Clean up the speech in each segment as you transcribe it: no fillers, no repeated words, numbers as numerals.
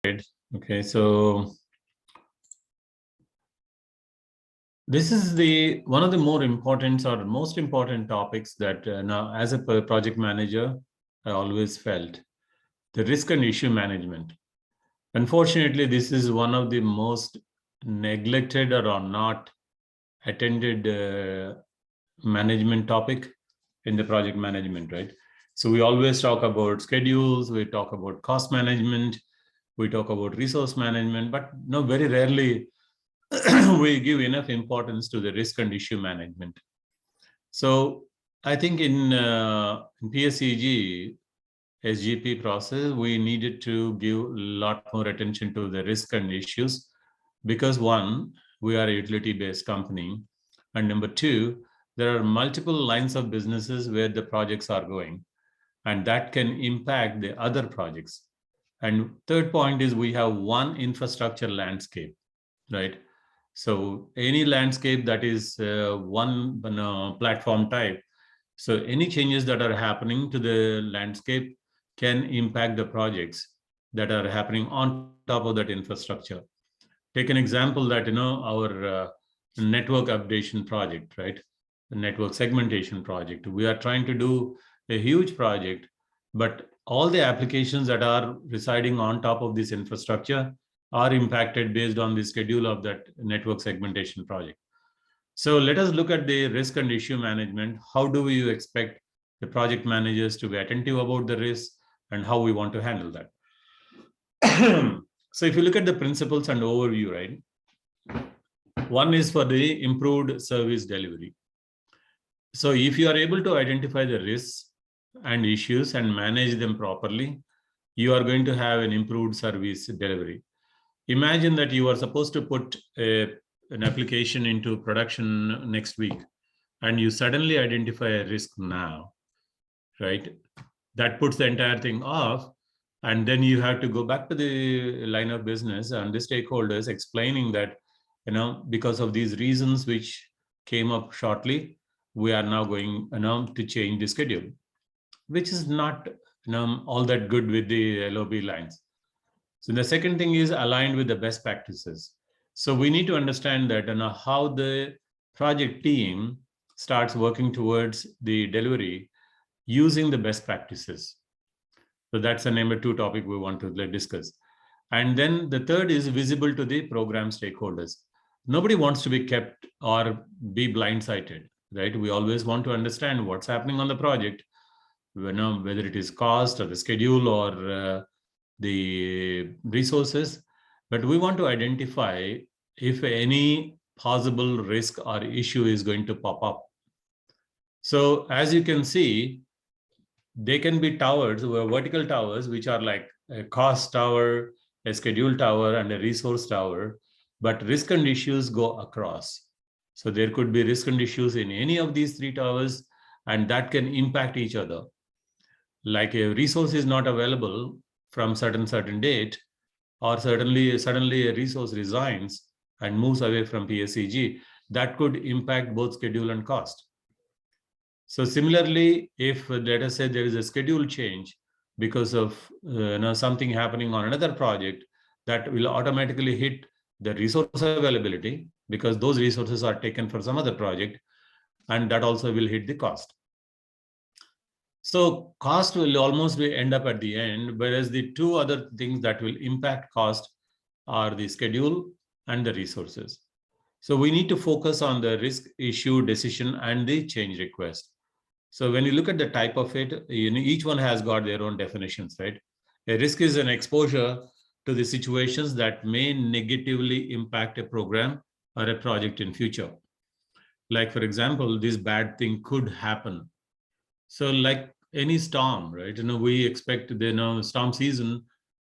Okay, so this is the one of the more important or most important topics that now as a project manager, I always felt the risk and issue management. Unfortunately, this is one of the most neglected or not attended management topic in the project management, right? So we always talk about schedules, we talk about cost management, we talk about resource management, but no, very rarely we give enough importance to the risk and issue management. So I think in PSEG SGP process, we needed to give a lot more attention to the risk and issues because one, we are a utility-based company, and number two, there are multiple lines of businesses where the projects are going, and that can impact the other projects. And third point is we have one infrastructure landscape, right? So any landscape that is one platform type, so any changes that are happening to the landscape can impact the projects that are happening on top of that infrastructure. Take an example that, our network updation project, right? The network segmentation project. We are trying to do a huge project, but all the applications that are residing on top of this infrastructure are impacted based on the schedule of that network segmentation project. So let us look at the risk and issue management. How do we expect the project managers to be attentive about the risk and how we want to handle that? So if you look at the principles and overview, right? One is for the improved service delivery. So if you are able to identify the risks and issues and manage them properly, you are going to have an improved service delivery. Imagine that you are supposed to put an application into production next week, and you suddenly identify a risk now, right? That puts the entire thing off. And then you have to go back to the line of business and the stakeholders explaining that, because of these reasons which came up shortly, we are now going to change the schedule, which is not all that good with the LOB lines. So the second thing is aligned with the best practices. So we need to understand that how the project team starts working towards the delivery using the best practices. So that's the number two topic we want to discuss. And then the third is visible to the program stakeholders. Nobody wants to be kept or be blindsided, right? We always want to understand what's happening on the project, whether it is cost or the schedule or the resources, but we want to identify if any possible risk or issue is going to pop up. So as you can see, they can be towers, vertical towers, which are like a cost tower, a schedule tower, and a resource tower, but risk and issues go across. So there could be risk and issues in any of these three towers, and that can impact each other. Like a resource is not available from certain date, or suddenly a resource resigns and moves away from PSEG, that could impact both schedule and cost. So similarly, if let us say there is a schedule change because of something happening on another project, that will automatically hit the resource availability because those resources are taken for some other project, and that also will hit the cost. So cost will almost end up at the end, whereas the two other things that will impact cost are the schedule and the resources. So we need to focus on the risk, issue, decision, and the change request. So when you look at the type of it, each one has got their own definitions, right? A risk is an exposure to the situations that may negatively impact a program or a project in future. Like, for example, this bad thing could happen. So like any storm, right? We expect the storm season,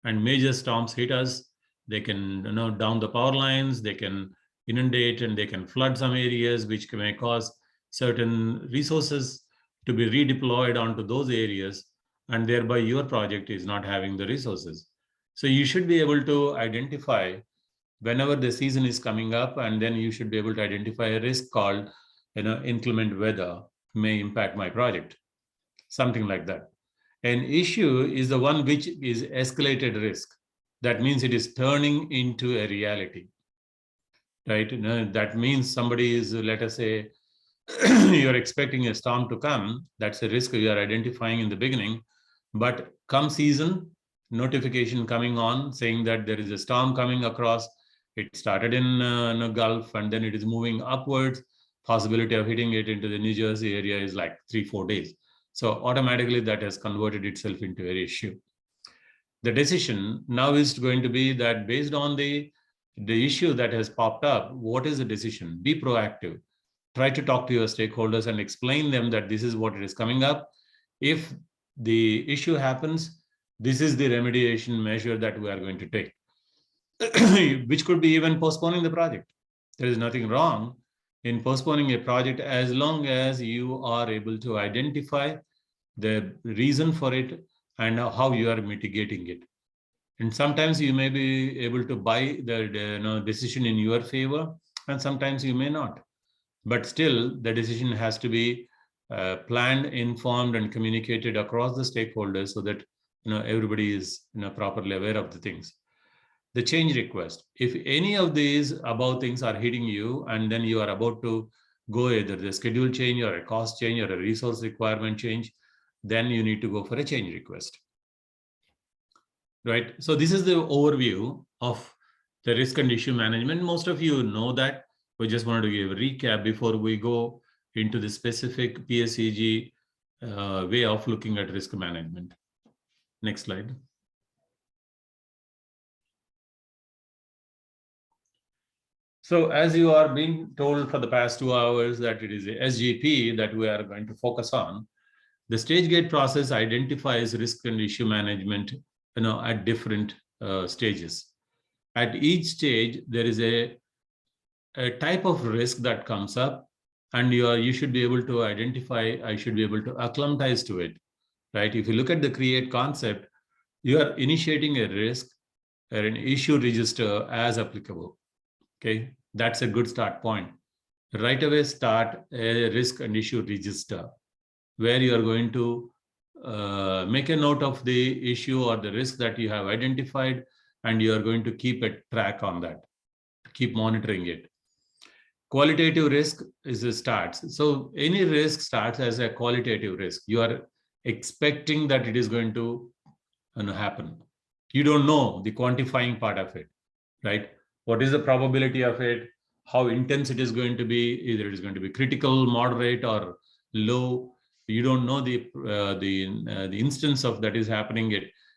and major storms hit us. They can down the power lines, they can inundate, and they can flood some areas, which may cause certain resources to be redeployed onto those areas, and thereby your project is not having the resources. So you should be able to identify whenever the season is coming up, and then you should be able to identify a risk called inclement weather may impact my project, something like that. An issue is the one which is escalated risk. that means it is turning into a reality, right? That means somebody is, let us say, you're expecting a storm to come. That's a risk you are identifying in the beginning. But come season, notification coming on saying that there is a storm coming across. It started in the Gulf and then it is moving upwards. Possibility of hitting it into the New Jersey area is like 3-4 days. So automatically that has converted itself into an issue. The decision now is going to be that based on the issue that has popped up, what is the decision? Be proactive. Try to talk to your stakeholders and explain them that this is what it is coming up. If the issue happens, this is the remediation measure that we are going to take, which could be even postponing the project. There is nothing wrong in postponing a project as long as you are able to identify the reason for it and how you are mitigating it. And sometimes you may be able to buy the decision in your favor, and sometimes you may not. But still, the decision has to be planned, informed, and communicated across the stakeholders so that everybody is properly aware of the things. The change request. If any of these above things are hitting you, and then you are about to go either the schedule change or a cost change or a resource requirement change, then you need to go for a change request. Right. So this is the overview of the risk and issue management. Most of you know that. We just wanted to give a recap before we go into the specific PSEG way of looking at risk management. Next slide. So as you are being told for the past 2 hours that it is the SGP that we are going to focus on, the stage gate process identifies risk and issue management at different stages. At each stage, there is a type of risk that comes up, and you should be able to identify, I should be able to acclimatize to it, right? If you look at the create concept, you are initiating a risk or an issue register as applicable, okay? That's a good start point. Right away, start a risk and issue register where you are going to make a note of the issue or the risk that you have identified, and you are going to keep a track on that, keep monitoring it. Qualitative risk is a starts. So any risk starts as a qualitative risk. You are expecting that it is going to happen. You don't know the quantifying part of it, right? What is the probability of it? How intense it is going to be? Either it is going to be critical, moderate, or low. You don't know the instance of that is happening.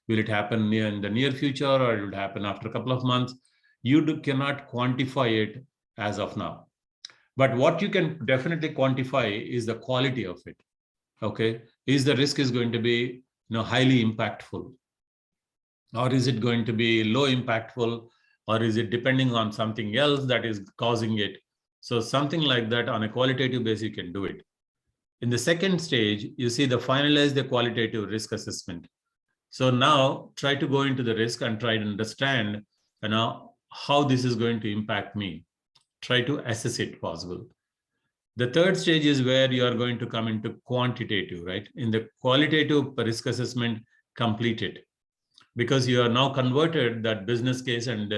Will it happen in the near future, or it will happen after a couple of months? You cannot quantify it as of now. But what you can definitely quantify is the quality of it. Okay, is the risk is going to be highly impactful, or is it going to be low impactful, or is it depending on something else that is causing it? So something like that on a qualitative basis, you can do it. In the second stage, you see the finalize the qualitative risk assessment. So now try to go into the risk and try to understand how this is going to impact me. Try to assess it possible. The third stage is where you are going to come into quantitative, right? In the qualitative risk assessment, complete it, because you are now converted that business case and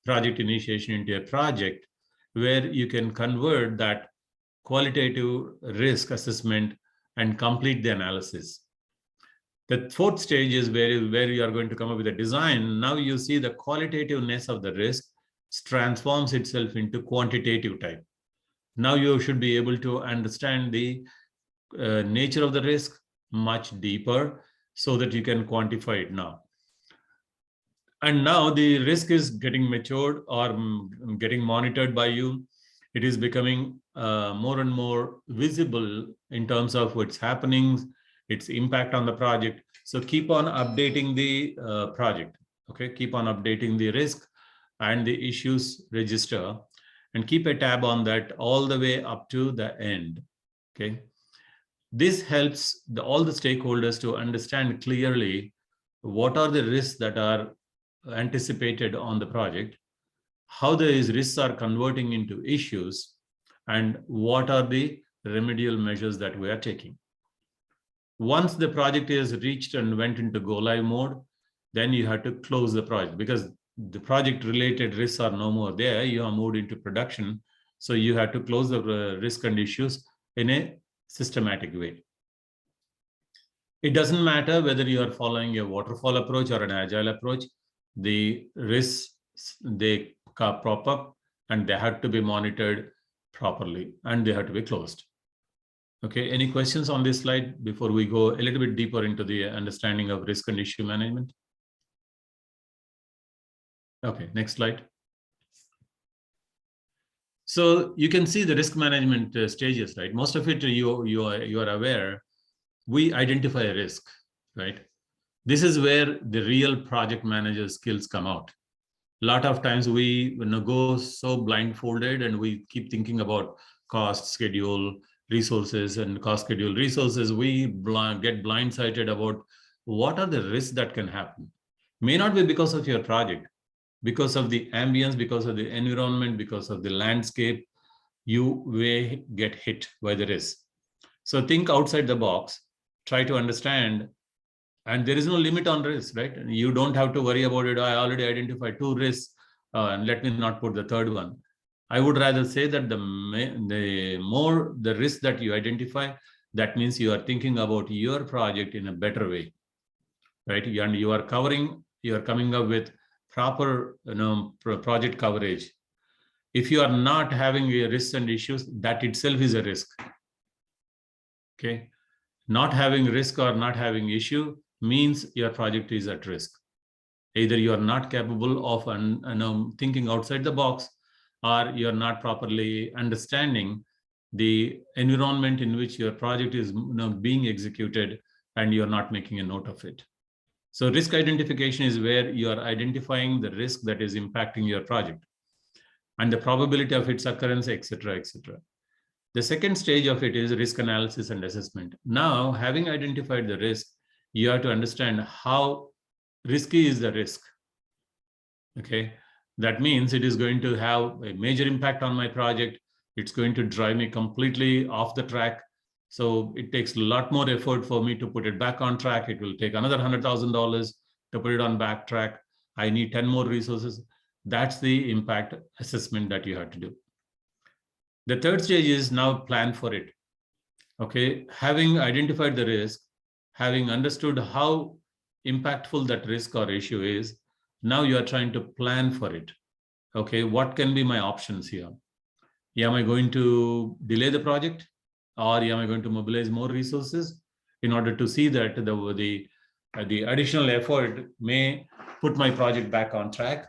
project initiation into a project where you can convert that qualitative risk assessment and complete the analysis. The fourth stage is where you are going to come up with a design. Now you see the qualitativeness of the risk transforms itself into quantitative type. Now you should be able to understand the nature of the risk much deeper so that you can quantify it now. And now the risk is getting matured or getting monitored by you. It is becoming more and more visible in terms of what's happening, its impact on the project. So keep on updating the project, okay? Keep on updating the risk and the issues register, and keep a tab on that all the way up to the end, okay? This helps all the stakeholders to understand clearly what are the risks that are anticipated on the project, how these risks are converting into issues, and what are the remedial measures that we are taking. Once the project is reached and went into go live mode, then you have to close the project because the project related risks are no more there. You are moved into production. So you have to close the risk and issues in a systematic way. It doesn't matter whether you are following a waterfall approach or an agile approach, the risks, they crop up and they have to be monitored properly and they have to be closed. Okay, any questions on this slide before we go a little bit deeper into the understanding of risk and issue management? Okay, next slide. So you can see the risk management stages, right? Most of it you are aware. We identify a risk, right? This is where the real project manager skills come out. A lot of times we go so blindfolded and we keep thinking about cost, schedule, resources, and cost, schedule, resources. We get blindsided about what are the risks that can happen. May not be because of your project, because of the ambience, because of the environment, because of the landscape, you may get hit by the risk. So think outside the box, try to understand, and there is no limit on risk, right? You don't have to worry about it. I already identified 2 risks, and let me not put the 3rd one. I would rather say that the more the risk that you identify, that means you are thinking about your project in a better way, right? And you are coming up with proper project coverage. If you are not having a risks and issues, that itself is a risk. Okay, not having risk or not having issue means your project is at risk. Either you are not capable of thinking outside the box, or you are not properly understanding the environment in which your project is being executed, and you are not making a note of it. So risk identification is where you are identifying the risk that is impacting your project and the probability of its occurrence, etc., etc. The second stage of it is risk analysis and assessment. Now, having identified the risk, you have to understand how risky is the risk. Okay, that means it is going to have a major impact on my project. It's going to drive me completely off the track. So it takes a lot more effort for me to put it back on track. It will take another $100,000 to put it on back track. I need 10 more resources. That's the impact assessment that you have to do. The third stage is now plan for it. Okay, having identified the risk, having understood how impactful that risk or issue is, now you are trying to plan for it. Okay, what can be my options here? Am I going to delay the project, or am I going to mobilize more resources in order to see that the additional effort may put my project back on track?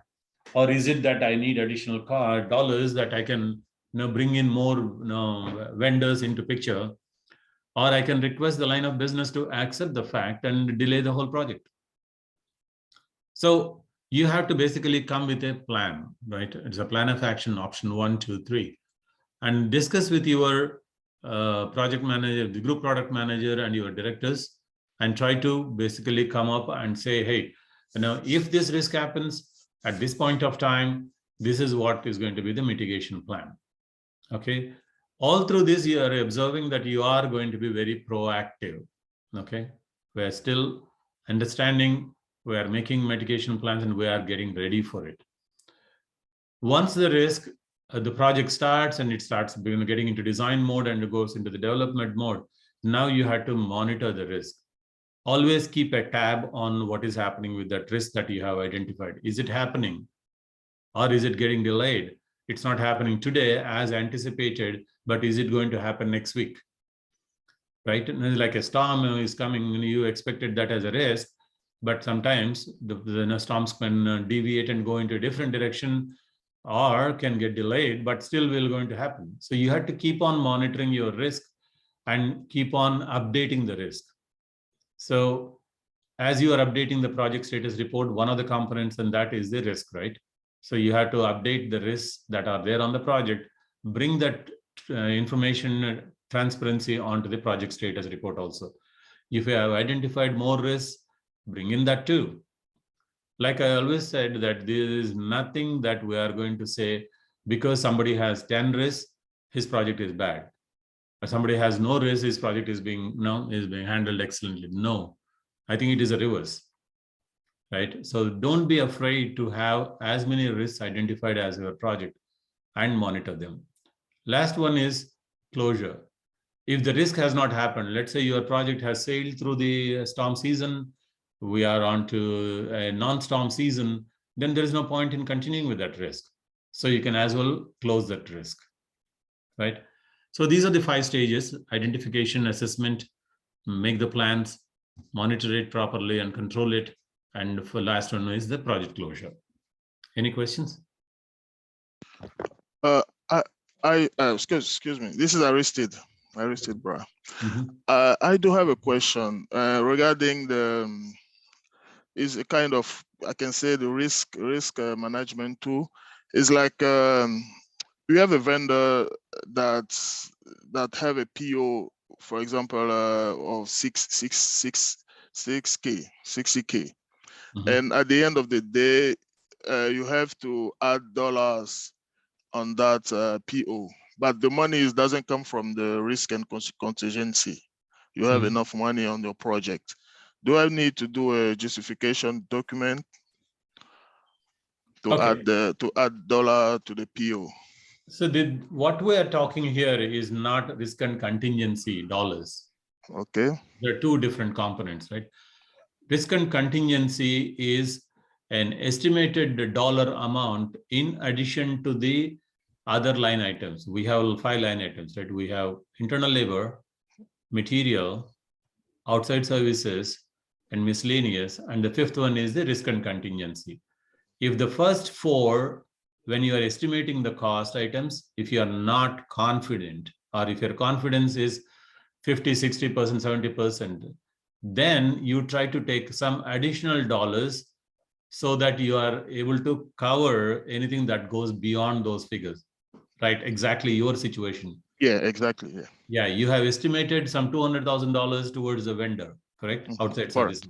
Or is it that I need additional dollars that I can bring in more vendors into picture, or I can request the line of business to accept the fact and delay the whole project? So you have to basically come with a plan, right? It's a plan of action, option 1, 2, 3, and discuss with your project manager, the group product manager, and your directors, and try to basically come up and say, hey, if this risk happens at this point of time, this is what is going to be the mitigation plan. Okay, all through this, you are observing that you are going to be very proactive. Okay, we are still understanding, we are making mitigation plans, and we are getting ready for it. Once the risk, the project starts and it starts getting into design mode and it goes into the development mode, now you have to monitor the risk. Always keep a tab on what is happening with that risk that you have identified. Is it happening, or is it getting delayed? It's not happening today as anticipated, but is it going to happen next week? Right? And like a storm is coming, you expected that as a risk, but sometimes the storms can deviate and go into a different direction, or can get delayed, but still will going to happen. So you have to keep on monitoring your risk and keep on updating the risk. So as you are updating the project status report, one of the components, and that is the risk, right? So you have to update the risks that are there on the project, bring that information transparency onto the project status report also. If you have identified more risks, bring in that too. Like I always said, that there is nothing that we are going to say because somebody has 10 risks, his project is bad. Or somebody has no risk, his project is being handled excellently. No, I think it is a reverse. right? So don't be afraid to have as many risks identified as your project and monitor them. Last one is closure. If the risk has not happened, let's say your project has sailed through the storm season, we are on to a non-storm season, then there is no point in continuing with that risk. So you can as well close that risk, right? So these are the 5 stages: identification, assessment, make the plans, monitor it properly and control it. And for last one is the project closure. Any questions? Excuse me. This is Aristide, bro. I do have a question regarding the is a kind of, I can say, the risk management tool. Is like we have a vendor that have a PO, for example, of 60K, and at the end of the day, you have to add dollars on that PO, but the money doesn't come from the risk and contingency. You have enough money on your project. Do I need to do a justification document to add dollar to the PO? So what we are talking here is not risk and contingency dollars. Okay. There are 2 different components, right? Risk and contingency is an estimated dollar amount in addition to the other line items. We have 5 line items, right? We have internal labor, material, outside services, and miscellaneous. And the 5th one is the risk and contingency. If the first 4, when you are estimating the cost items, if you are not confident, or if your confidence is 50, 60%, 70%, then you try to take some additional dollars so that you are able to cover anything that goes beyond those figures, right? Exactly your situation. Yeah, exactly. Yeah. Yeah, you have estimated some $200,000 towards the vendor, correct? Outside service.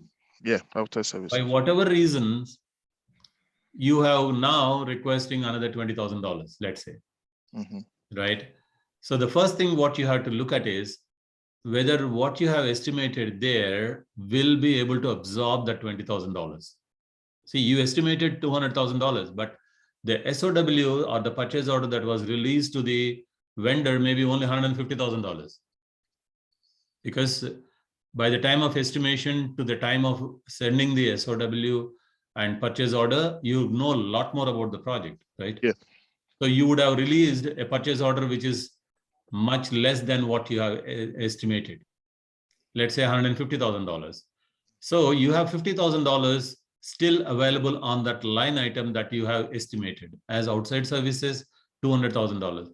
Yeah, outside service. By whatever reasons, you have now requesting another $20,000, let's say, right? So the first thing what you have to look at is whether what you have estimated there will be able to absorb that $20,000. See, you estimated $200,000, but the SOW or the purchase order that was released to the vendor may be only $150,000. Because by the time of estimation to the time of sending the SOW and purchase order, you know a lot more about the project, right? Yeah. So you would have released a purchase order which is much less than what you have estimated. Let's say $150,000. So you have $50,000 still available on that line item that you have estimated as outside services, $200,000.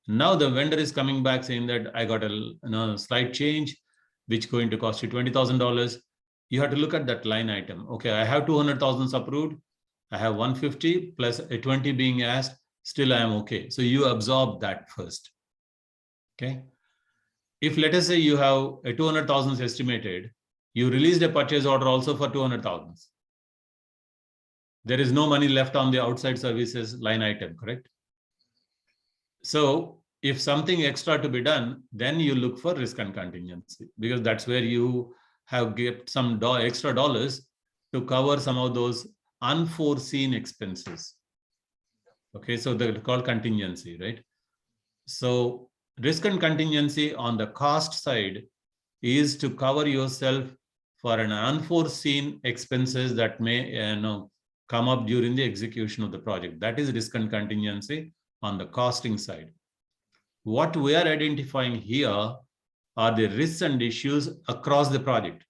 Now the vendor is coming back saying that I got a slight change, which is going to cost you $20,000. You have to look at that line item. Okay, I have 200,000 approved. I have 150 plus a 20 being asked. Still, I am okay. So you absorb that first. Okay. If let us say you have a 200,000 estimated, you released a purchase order also for 200,000. There is no money left on the outside services line item, correct? So if something extra to be done, then you look for risk and contingency, because that's where you have get some extra dollars to cover some of those unforeseen expenses. Okay, so they're called contingency, right? So risk and contingency on the cost side is to cover yourself for an unforeseen expenses that may come up during the execution of the project. That is risk and contingency on the costing side. What we are identifying here are the risks and issues across the project.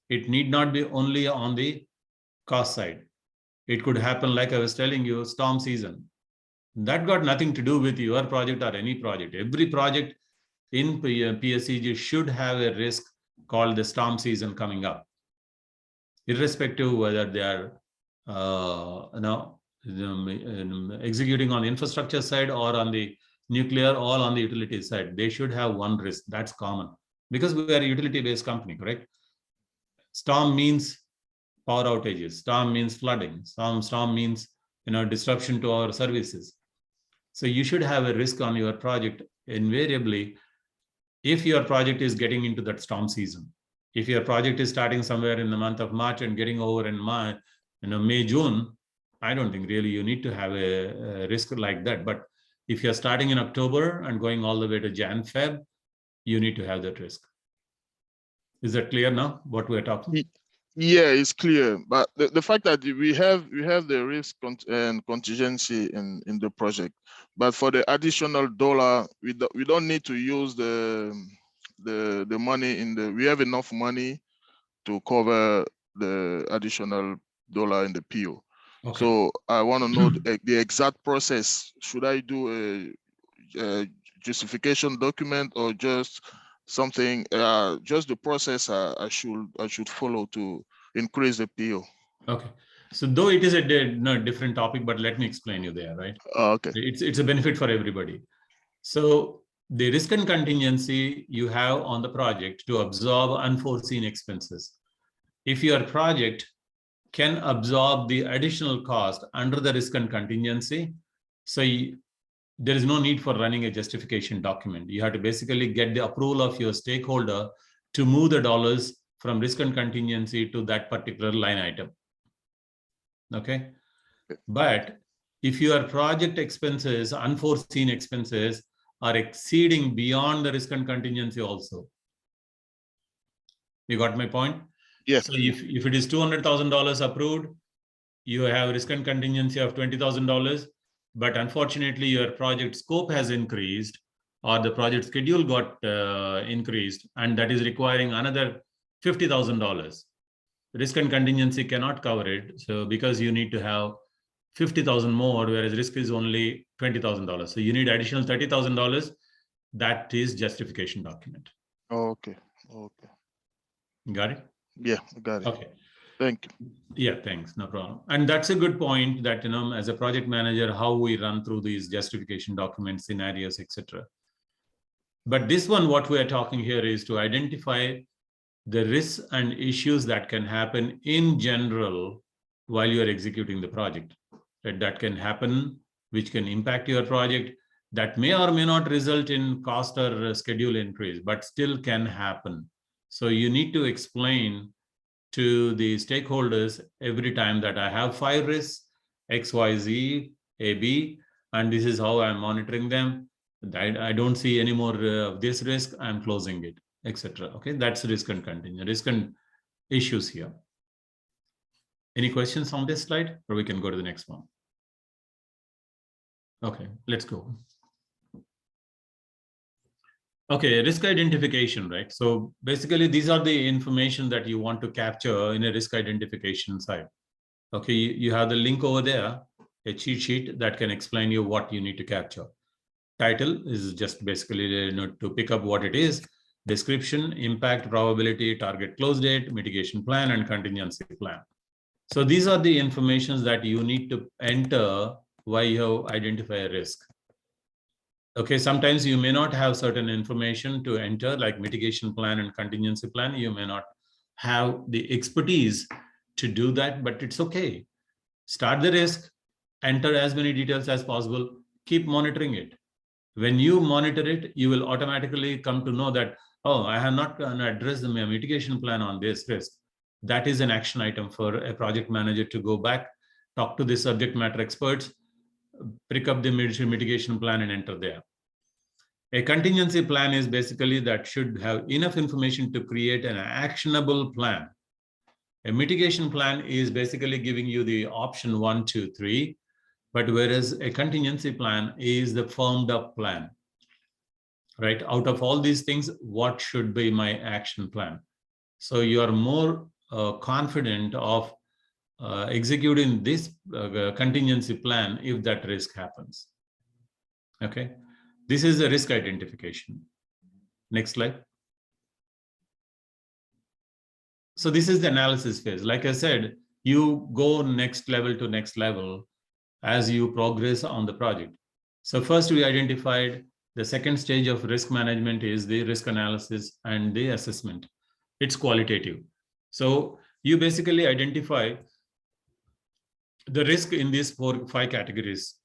It need not be only on the cost side. It could happen, like I was telling you, storm season. That got nothing to do with your project or any project. Every project in PSEG should have a risk called the storm season coming up, irrespective whether they are executing on the infrastructure side or on the nuclear or on the utility side. They should have one risk. That's common because we are a utility-based company, correct? Storm means power outages. Storm means flooding. Storm means disruption to our services. So you should have a risk on your project invariably if your project is getting into that storm season. If your project is starting somewhere in the month of March and getting over in May, June, I don't think really you need to have a risk like that. But if you're starting in October and going all the way to Jan, Feb, you need to have that risk. Is that clear now, what we're talking? Yeah, it's clear. But the fact that we have the risk and contingency in the project, but for the additional dollar, we don't need to use the money in the. We have enough money to cover the additional dollar in the PO. Okay. So I want to know the exact process. Should I do a justification document or just something? Just the process I should follow to increase the PO. Okay. So though it is a different topic, but let me explain you there, right? Okay. It's a benefit for everybody. So the risk and contingency you have on the project to absorb unforeseen expenses. If your project can absorb the additional cost under the risk and contingency, so there is no need for running a justification document. You have to basically get the approval of your stakeholder to move the dollars from risk and contingency to that particular line item. Okay. But if your project expenses, unforeseen expenses, are exceeding beyond the risk and contingency also. You got my point? Yes. So if it is $200,000 approved, you have risk and contingency of $20,000, but unfortunately your project scope has increased or the project schedule got increased, and that is requiring another $50,000. Risk and contingency cannot cover it. So because you need to have 50,000 more, whereas risk is only $20,000. So you need additional $30,000. That is justification document. Okay. Okay. Got it? Yeah, got it. Okay. Thank you. Yeah, thanks. No problem. And that's a good point that, as a project manager, how we run through these justification documents, scenarios, etc. But this one, what we are talking here is to identify the risks and issues that can happen in general while you are executing the project. That can happen, which can impact your project, that may or may not result in cost or schedule increase, but still can happen. So you need to explain to the stakeholders every time that I have 5 risks, X, Y, Z, A, B, and this is how I'm monitoring them. I don't see any more of this risk, I'm closing it, etc. Okay, that's risk and contingency, risk and issues here. Any questions on this slide, or we can go to the next one? Okay, let's go. Okay, risk identification, right? So basically, these are the information that you want to capture in a risk identification side. Okay, you have the link over there, a cheat sheet that can explain you what you need to capture. Title is just basically to pick up what it is. Description, impact, probability, target close date, mitigation plan, and contingency plan. So these are the informations that you need to enter while you identify a risk. Okay, sometimes you may not have certain information to enter, like mitigation plan and contingency plan. You may not have the expertise to do that, but it's okay. Start the risk, enter as many details as possible, keep monitoring it. When you monitor it, you will automatically come to know that, oh, I have not addressed the mitigation plan on this risk. That is an action item for a project manager to go back, talk to the subject matter experts, pick up the mitigation plan and enter there. A contingency plan is basically that should have enough information to create an actionable plan. A mitigation plan is basically giving you the option 1, 2, 3, but whereas a contingency plan is the firmed up plan, right? Out of all these things, what should be my action plan? So you are more confident of executing this contingency plan if that risk happens. Okay, this is the risk identification. Next slide. So this is the analysis phase. Like I said, you go next level to next level as you progress on the project. So first we identified the second stage of risk management is the risk analysis and the assessment. It's qualitative. So you basically identify the risk in these 4, 5 categories.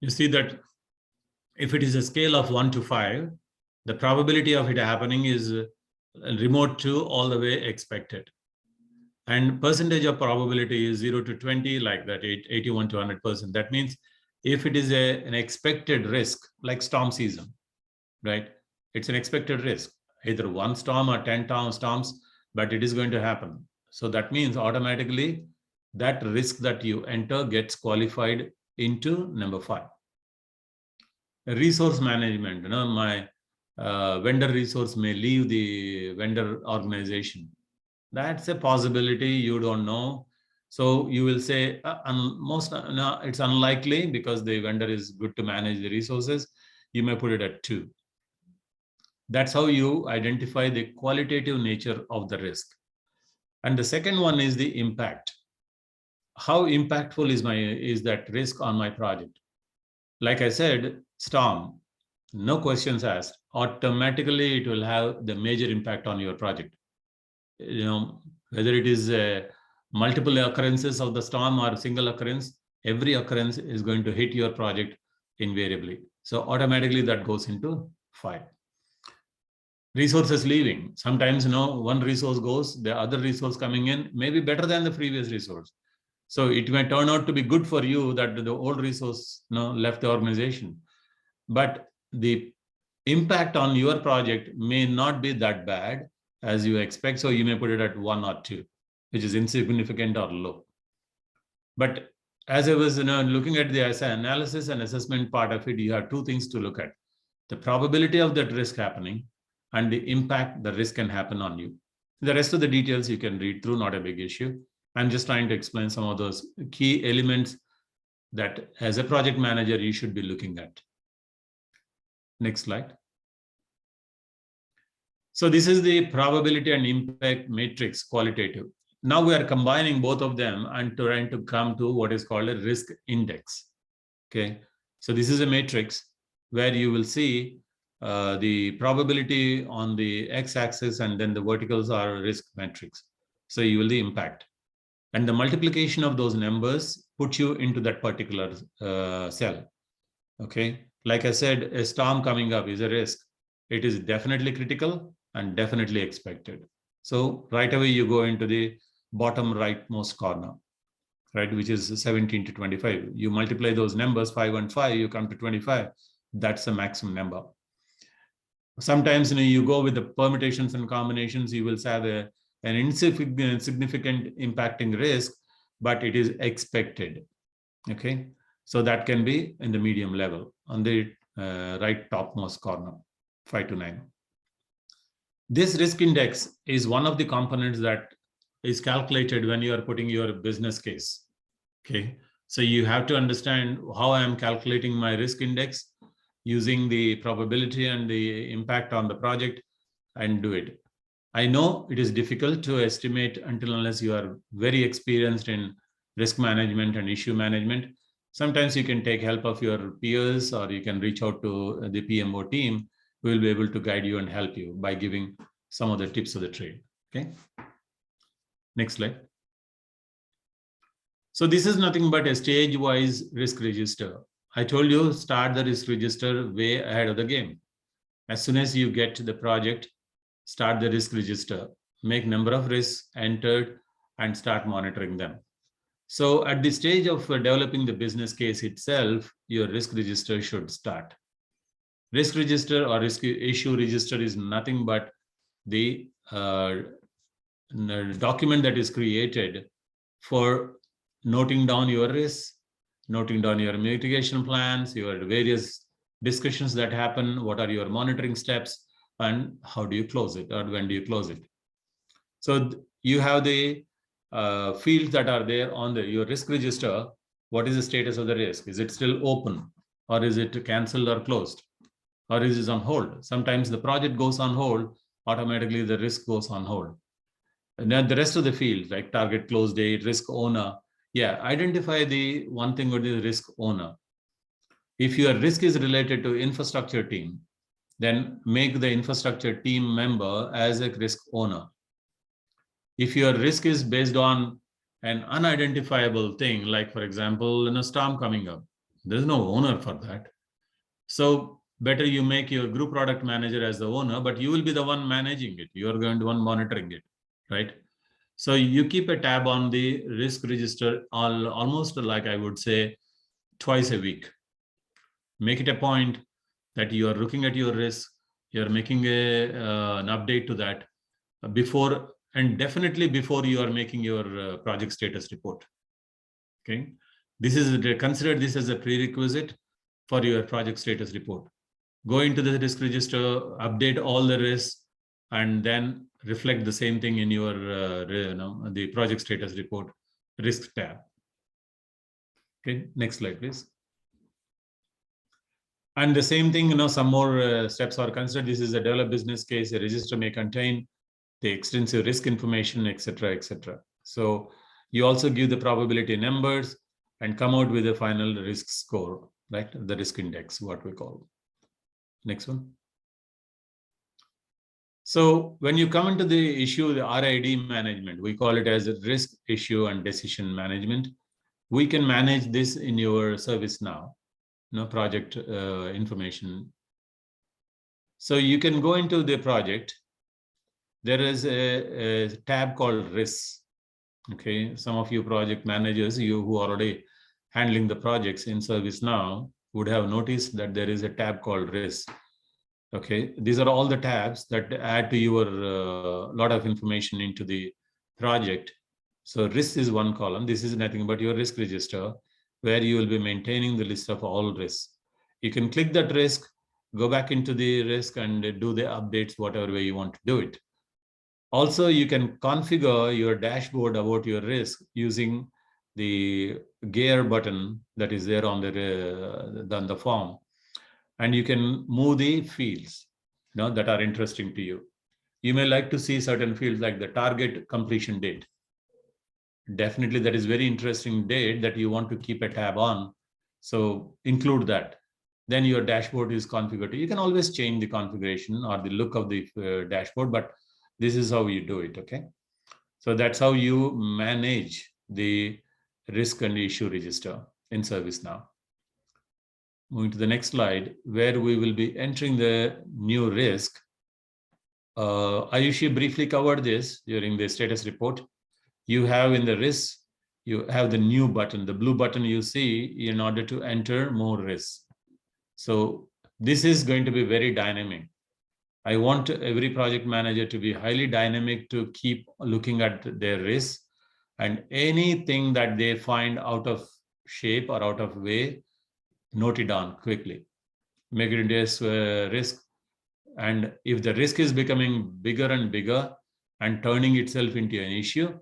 You see that if it is a scale of 1 to 5, the probability of it happening is remote to all the way expected. And percentage of probability is 0 to 20, like that, 81 to 100%. That means if it is an expected risk, like storm season, right? It's an expected risk, either one storm or 10 storms, but it is going to happen. So that means automatically that risk that you enter gets qualified into number 5. Resource management, my vendor resource may leave the vendor organization. That's a possibility, you don't know. So you will say it's unlikely because the vendor is good to manage the resources. You may put it at 2. That's how you identify the qualitative nature of the risk. And the second one is the impact. How impactful is that risk on my project? Like I said, storm, no questions asked. Automatically, it will have the major impact on your project. Whether it is multiple occurrences of the storm or single occurrence, every occurrence is going to hit your project invariably. So automatically that goes into 5. Resources leaving. Sometimes, one resource goes, the other resource coming in may be better than the previous resource. So it may turn out to be good for you that the old resource left the organization. But the impact on your project may not be that bad as you expect. So you may put it at 1 or 2, which is insignificant or low. But as I was looking at the analysis and assessment part of it, you have 2 things to look at: the probability of that risk happening and the impact the risk can happen on you. The rest of the details you can read through, not a big issue. I'm just trying to explain some of those key elements that as a project manager you should be looking at. Next slide. So this is the probability and impact matrix, qualitative. Now we are combining both of them and trying to come to what is called a risk index. Okay, so this is a matrix where you will see the probability on the x-axis, and then the verticals are risk metrics. So you will the impact, and the multiplication of those numbers put you into that particular cell. Okay, like I said, a storm coming up is a risk. It is definitely critical and definitely expected. So right away you go into the bottom rightmost corner, right, which is 17 to 25. You multiply those numbers, 5 and 5, you come to 25. That's the maximum number. Sometimes you go with the permutations and combinations, you will have an insignificant impacting risk, but it is expected. Okay, so that can be in the medium level on the right topmost corner, 5 to 9. This risk index is one of the components that is calculated when you are putting your business case. Okay, so you have to understand how I am calculating my risk index using the probability and the impact on the project, and do it. I know it is difficult to estimate until unless you are very experienced in risk management and issue management. Sometimes you can take help of your peers, or you can reach out to the PMO team who will be able to guide you and help you by giving some of the tips of the trade. Okay. Next slide. So this is nothing but a stage-wise risk register. I told you, start the risk register way ahead of the game. As soon as you get to the project, start the risk register, make number of risks entered, and start monitoring them. So at the stage of developing the business case itself, your risk register should start. Risk register or risk issue register is nothing but the document that is created for noting down your risks, noting down your mitigation plans, your various discussions that happen, what are your monitoring steps, and how do you close it, or when do you close it. So you have the fields that are there on your risk register. What is the status of the risk? Is it still open, or is it canceled or closed, or is it on hold? Sometimes the project goes on hold, automatically the risk goes on hold. And then the rest of the fields, like target close date, risk owner, identify the one thing with the risk owner. If your risk is related to infrastructure team, then make the infrastructure team member as a risk owner. If your risk is based on an unidentifiable thing, like for example, a storm coming up, there's no owner for that. So better you make your group product manager as the owner, but you will be the one managing it. You're going to be the one monitoring it, right? So you keep a tab on the risk register almost like I would say twice a week. Make it a point that you are looking at your risk, you're making an update to that before, and definitely before you are making your project status report. Okay, this is consider this as a prerequisite for your project status report. Go into the risk register, update all the risks, and then reflect the same thing in your the project status report risk tab. Okay, next slide, please. And the same thing, some more steps are considered. This is a developed business case. A register may contain the extensive risk information, etc., etc. So you also give the probability numbers and come out with a final risk score, right? The risk index, what we call. Next one. So when you come into the issue, the RID management, we call it as a risk issue and decision management. We can manage this in your ServiceNow, project information. So you can go into the project. There is a tab called risks. Okay, some of you project managers, you who are already handling the projects in ServiceNow would have noticed that there is a tab called risks. Okay, these are all the tabs that add to your lot of information into the project. So risk is one column. This is nothing but your risk register, where you will be maintaining the list of all risks. You can click that risk, go back into the risk and do the updates, whatever way you want to do it. Also, you can configure your dashboard about your risk using the gear button that is there on the form. And you can move the fields that are interesting to you. You may like to see certain fields like the target completion date. Definitely that is very interesting date that you want to keep a tab on. So include that. Then your dashboard is configured. You can always change the configuration or the look of the dashboard, but this is how you do it, okay? So that's how you manage the risk and issue register in ServiceNow. Moving to the next slide, where we will be entering the new risk. Ayushi briefly covered this during the status report. You have in the risk, you have the new button, the blue button you see in order to enter more risks. So this is going to be very dynamic. I want every project manager to be highly dynamic to keep looking at their risks, and anything that they find out of shape or out of way, note it down quickly. Make it into a risk. And if the risk is becoming bigger and bigger and turning itself into an issue,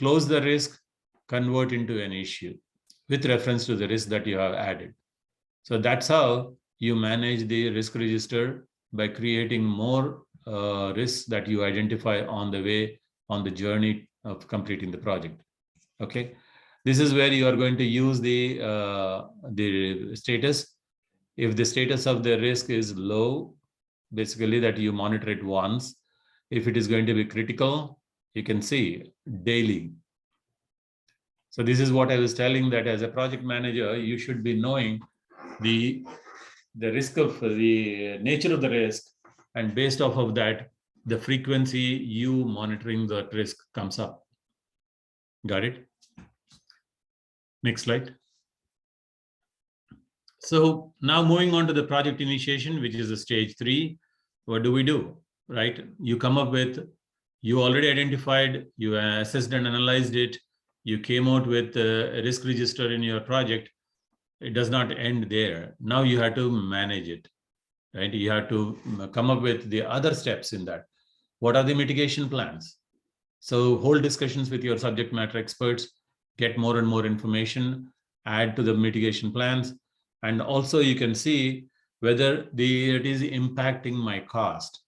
close the risk, convert into an issue with reference to the risk that you have added. So that's how you manage the risk register, by creating more risks that you identify on the way, on the journey of completing the project. Okay, this is where you are going to use the status. If the status of the risk is low, basically that you monitor it once. If it is going to be critical, you can see daily. So this is what I was telling, that as a project manager, you should be knowing the risk of the nature of the risk, and based off of that, the frequency you monitoring the risk comes up. Got it? Next slide. So now moving on to the project initiation, which is the stage 3. What do we do, right? You come up with, you already identified, you assessed and analyzed it, you came out with a risk register in your project. It does not end there. Now you have to manage it, right? You have to come up with the other steps in that. What are the mitigation plans? So hold discussions with your subject matter experts, get more and more information, add to the mitigation plans. And also you can see whether it is impacting my cost.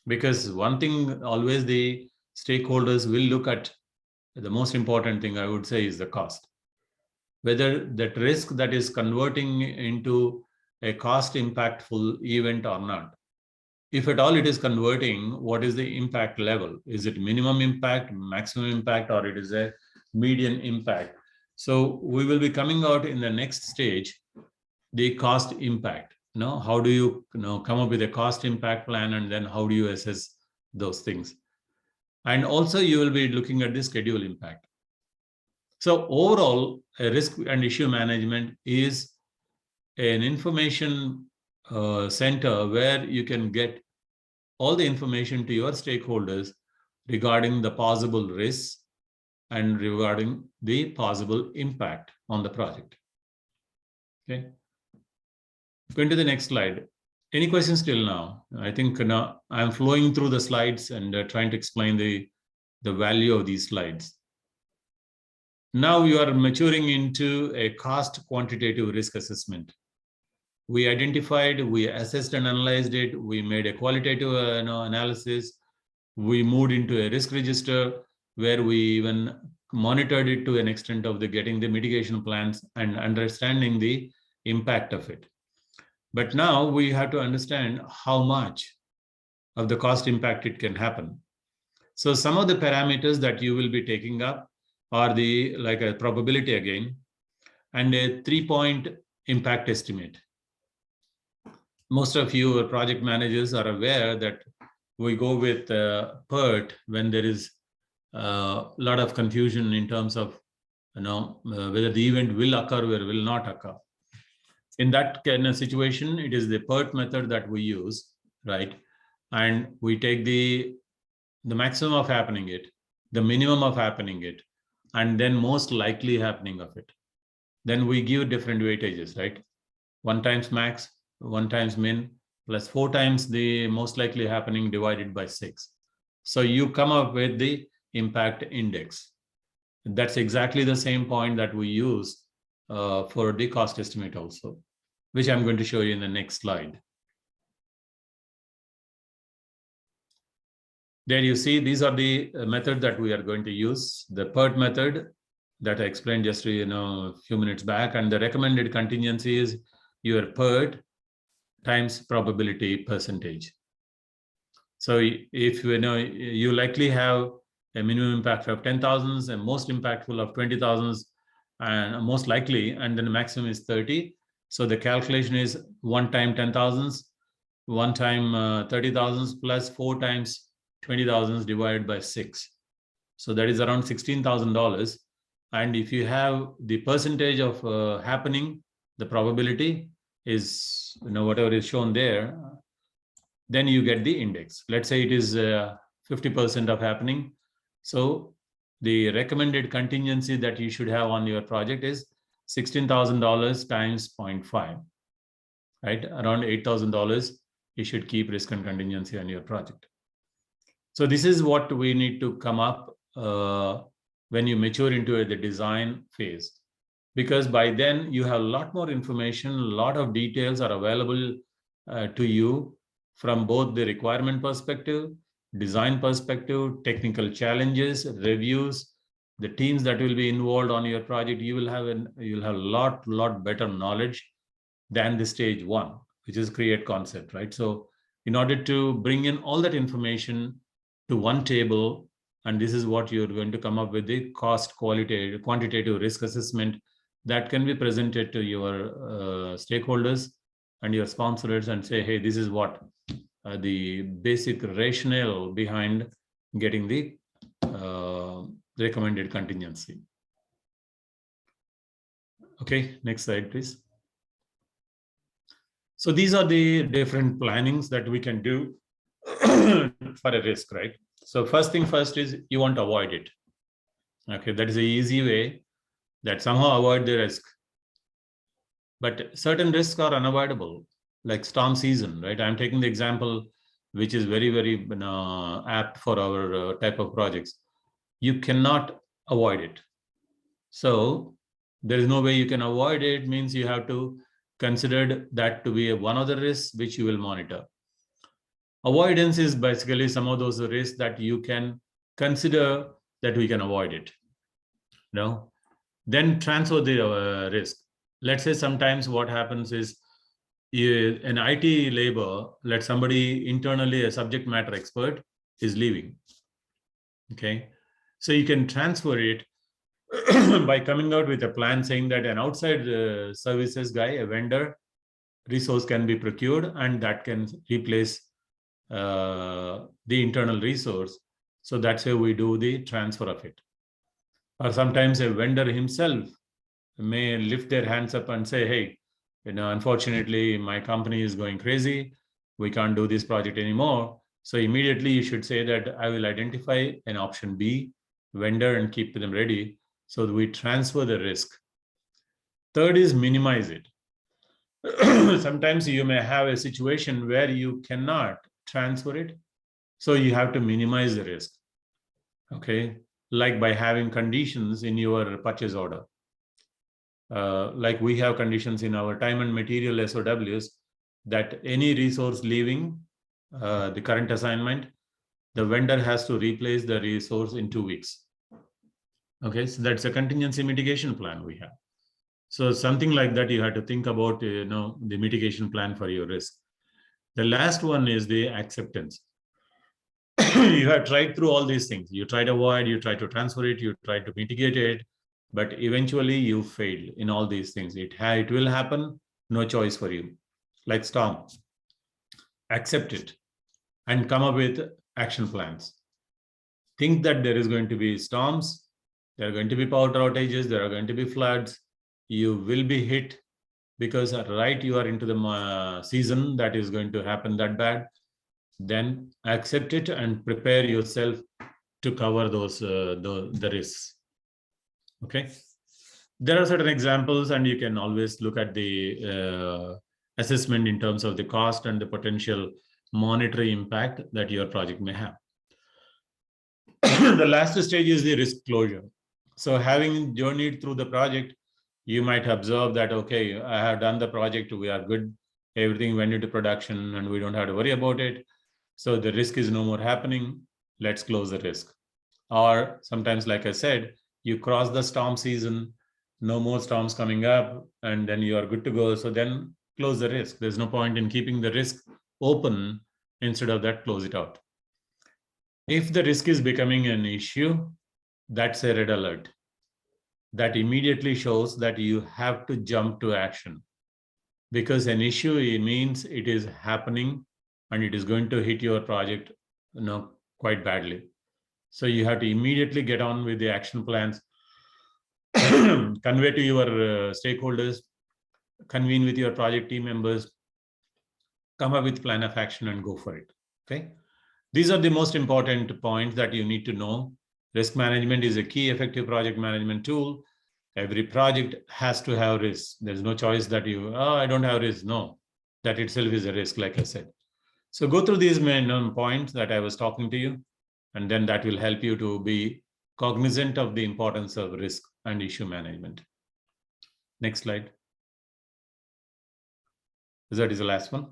Because one thing always the stakeholders will look at, the most important thing I would say is the cost. Whether that risk that is converting into a cost impactful event or not. If at all it is converting, what is the impact level? Is it minimum impact, maximum impact, or it is a median impact? So we will be coming out in the next stage, the cost impact. How do you come up with a cost impact plan, and then how do you assess those things? And also you will be looking at the schedule impact. So overall, a risk and issue management is an information center where you can get all the information to your stakeholders regarding the possible risks and regarding the possible impact on the project. Okay. Going to the next slide. Any questions till now? I think now I'm flowing through the slides and trying to explain the value of these slides. Now you are maturing into a cost quantitative risk assessment. We identified, we assessed and analyzed it. We made a qualitative analysis. We moved into a risk register where we even monitored it to an extent of getting the mitigation plans and understanding the impact of it. But now we have to understand how much of the cost impact it can happen. So some of the parameters that you will be taking up are like a probability again, and a 3-point impact estimate. Most of you project managers are aware that we go with PERT when there is a lot of confusion in terms of whether the event will occur or will not occur. In that kind of situation, it is the PERT method that we use, right? And we take the maximum of happening it, the minimum of happening it, and then most likely happening of it. Then we give different weightages, right? 1 times max, 1 times min, plus 4 times the most likely happening divided by 6. So you come up with the impact index. That's exactly the same point that we use for the cost estimate also, which I'm going to show you in the next slide. There you see, these are the methods that we are going to use. The PERT method that I explained just a few minutes back, and the recommended contingency is your PERT times probability percentage. So if you likely have a minimum impact of 10,000, and most impactful of 20,000, and most likely, and then the maximum is 30. So the calculation is 1 time 10,000, 1 time 30,000 plus 4 times 20,000 divided by 6. So that is around $16,000. And if you have the percentage of happening, the probability is whatever is shown there, then you get the index. Let's say it is 50% of happening. So the recommended contingency that you should have on your project is $16,000 times 0.5, right? Around $8,000 you should keep risk and contingency on your project. So this is what we need to come up when you mature into the design phase, because by then you have a lot more information, a lot of details are available to you from both the requirement perspective, design perspective, technical challenges, reviews, the teams that will be involved on your project. You will have a lot better knowledge than the stage 1, which is create concept, right? So in order to bring in all that information to one table, and this is what you're going to come up with, the cost quantitative risk assessment that can be presented to your stakeholders and your sponsors and say, hey, this is what the basic rationale behind getting the recommended contingency. Okay, next slide, please. So these are the different plannings that we can do for a risk, right? So first thing first is you want to avoid it. Okay, that is an easy way that somehow avoid the risk. But certain risks are unavoidable, like storm season, right? I'm taking the example which is very, very apt for our type of projects. You cannot avoid it. So there is no way you can avoid it, means you have to consider that to be one of the risks which you will monitor. Avoidance is basically some of those risks that you can consider that we can avoid it. No? Then transfer the risk. Let's say sometimes what happens is an IT labor, let somebody internally, a subject matter expert is leaving. Okay. So you can transfer it by coming out with a plan saying that an outside services guy, a vendor resource can be procured and that can replace the internal resource. So that's how we do the transfer of it. Or sometimes a vendor himself may lift their hands up and say, hey, unfortunately, my company is going crazy. We can't do this project anymore. So immediately you should say that I will identify an option B vendor and keep them ready so that we transfer the risk. Third is minimize it. Sometimes you may have a situation where you cannot transfer it. So you have to minimize the risk. Okay. Like by having conditions in your purchase order. Like we have conditions in our time and material SOWs that any resource leaving the current assignment, the vendor has to replace the resource in 2 weeks. Okay, so that's a contingency mitigation plan we have. So something like that, you have to think about, the mitigation plan for your risk. The last one is the acceptance. You have tried through all these things. You try to avoid, you try to transfer it, you try to mitigate it, but eventually you failed in all these things. It will happen, no choice for you. Like storm, accept it and come up with action plans. Think that there is going to be storms, there are going to be power outages, there are going to be floods. You will be hit because right you are into the season that is going to happen that bad. Then accept it and prepare yourself to cover those the risks. Okay, there are certain examples, and you can always look at the assessment in terms of the cost and the potential monetary impact that your project may have. The last stage is the risk closure. So having journeyed through the project, you might observe that, okay, I have done the project, we are good, everything went into production and we don't have to worry about it. So the risk is no more happening, let's close the risk. Or sometimes, like I said, you cross the storm season, no more storms coming up, and then you are good to go. So then close the risk. There's no point in keeping the risk open. Instead of that, close it out. If the risk is becoming an issue, that's a red alert. That immediately shows that you have to jump to action, because an issue, it means it is happening and it is going to hit your project quite badly. So you have to immediately get on with the action plans, convey to your stakeholders, convene with your project team members, come up with plan of action and go for it. Okay, these are the most important points that you need to know. Risk management is a key effective project management tool. Every project has to have risk. There's no choice that I don't have risk. No, that itself is a risk, like I said. So go through these main points that I was talking to you, and then that will help you to be cognizant of the importance of risk and issue management. Next slide. That is the last one.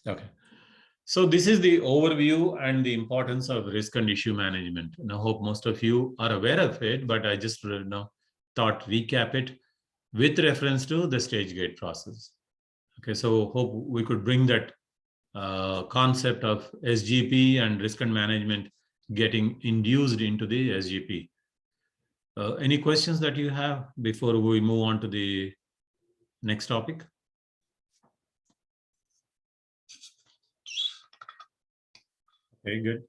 Okay. So this is the overview and the importance of risk and issue management. And I hope most of you are aware of it, but I just thought recap it with reference to the stage gate process. Okay, so hope we could bring that concept of SGP and risk and management getting induced into the SGP. Any questions that you have before we move on to the next topic? Okay, good.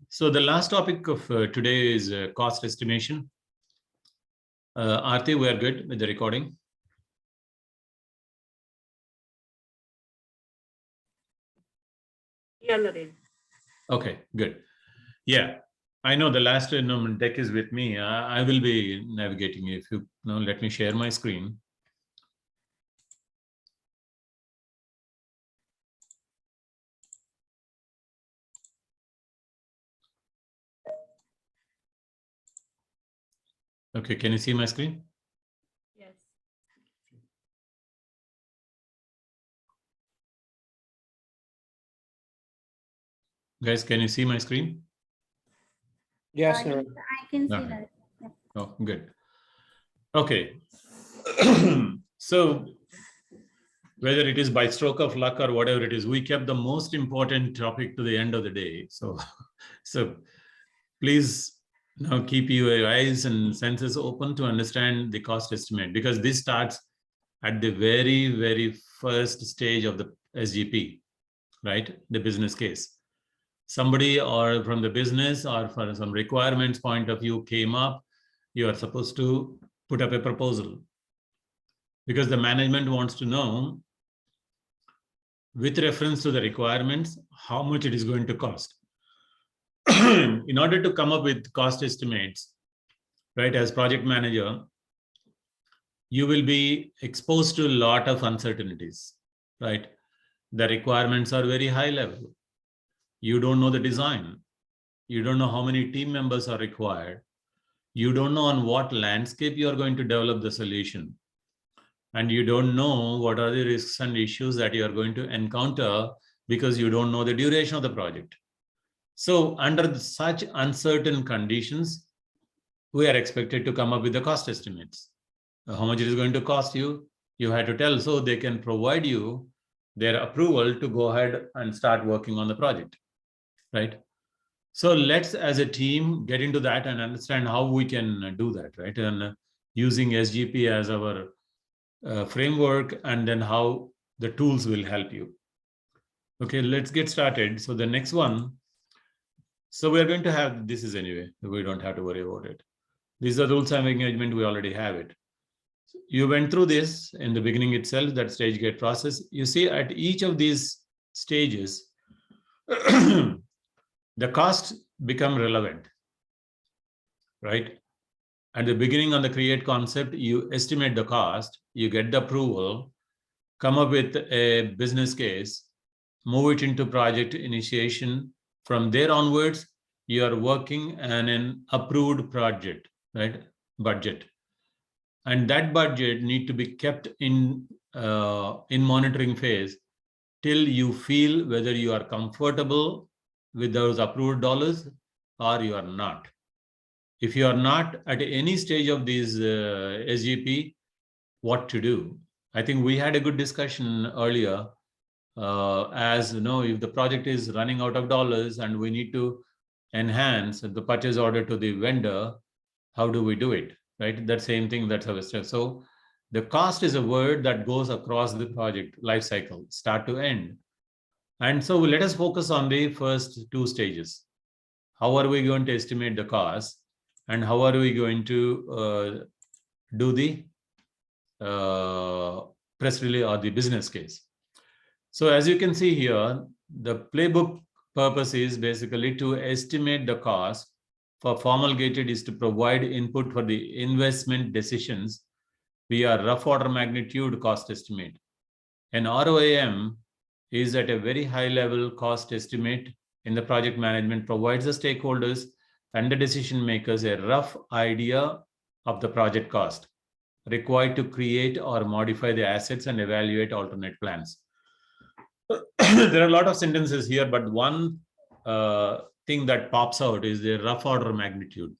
So the last topic of today is cost estimation. Aarti, we are good with the recording? Yeah, Naren. Okay, good. Yeah, I know the last deck is with me. I will be navigating. If you let me share my screen. Okay, can you see my screen? Yes. Guys, can you see my screen? Yes, sir. I can see Okay. that. Yeah. Oh, good. Okay. So whether it is by stroke of luck or whatever it is, we kept the most important topic to the end of the day. So please keep your eyes and senses open to understand the cost estimate, because this starts at the very, very first stage of the SGP, right? The business case. Somebody or from the business or for some requirements point of view came up, you are supposed to put up a proposal because the management wants to know with reference to the requirements, how much it is going to cost. In order to come up with cost estimates, right, as project manager, you will be exposed to a lot of uncertainties, right? The requirements are very high level. You don't know the design. You don't know how many team members are required. You don't know on what landscape you are going to develop the solution. And you don't know what are the risks and issues that you are going to encounter because you don't know the duration of the project. So under such uncertain conditions, we are expected to come up with the cost estimates. How much it is going to cost you, you have to tell so they can provide you their approval to go ahead and start working on the project, right? So let's, as a team, get into that and understand how we can do that, right? And using SGP as our framework, and then how the tools will help you. Okay, let's get started. So the next one, so we're going to have, this is anyway, we don't have to worry about it. These are rules of engagement, we already have it. You went through this in the beginning itself, that stage gate process. You see at each of these stages, the costs become relevant, right? At the beginning on the create concept, you estimate the cost, you get the approval, come up with a business case, move it into project initiation. From there onwards, you are working on an approved project, right? Budget. And that budget need to be kept in monitoring phase till you feel whether you are comfortable with those approved dollars or you are not. If you are not at any stage of this SGP, what to do? I think we had a good discussion earlier. As you know, if the project is running out of dollars and we need to enhance the purchase order to the vendor, how do we do it, right? That same thing, that's our step. So the cost is a word that goes across the project life cycle, start to end. And so let us focus on the first two stages. How are we going to estimate the cost? And how are we going to do the press release or the business case? So as you can see here, the playbook purpose is basically to estimate the cost. For formal gated is to provide input for the investment decisions via rough order magnitude cost estimate. An ROAM is at a very high level cost estimate in the project management, provides the stakeholders and the decision makers a rough idea of the project cost required to create or modify the assets and evaluate alternate plans. There are a lot of sentences here, but one thing that pops out is the rough order magnitude.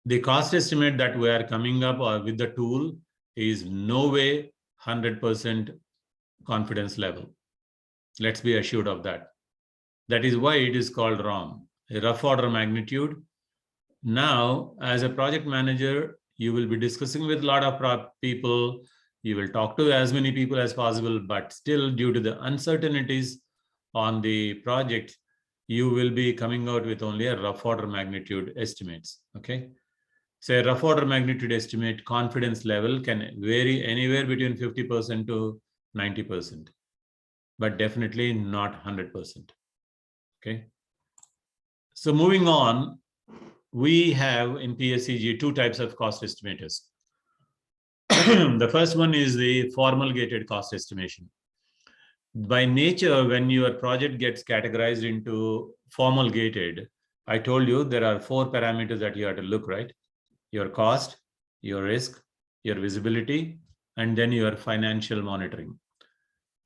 The cost estimate that we are coming up with the tool is no way 100% confidence level. Let's be assured of that. That is why it is called ROM, a rough order magnitude. Now, as a project manager, you will be discussing with a lot of people. You will talk to as many people as possible, but still due to the uncertainties on the project, you will be coming out with only a rough order magnitude estimates, okay? So a rough order magnitude estimate confidence level can vary anywhere between 50% to 90%, but definitely not 100%, okay? So moving on, we have in PSEG two types of cost estimators. The first one is the formal gated cost estimation. By nature, when your project gets categorized into formal gated, I told you there are 4 parameters that you have to look, right? Your cost, your risk, your visibility, and then your financial monitoring.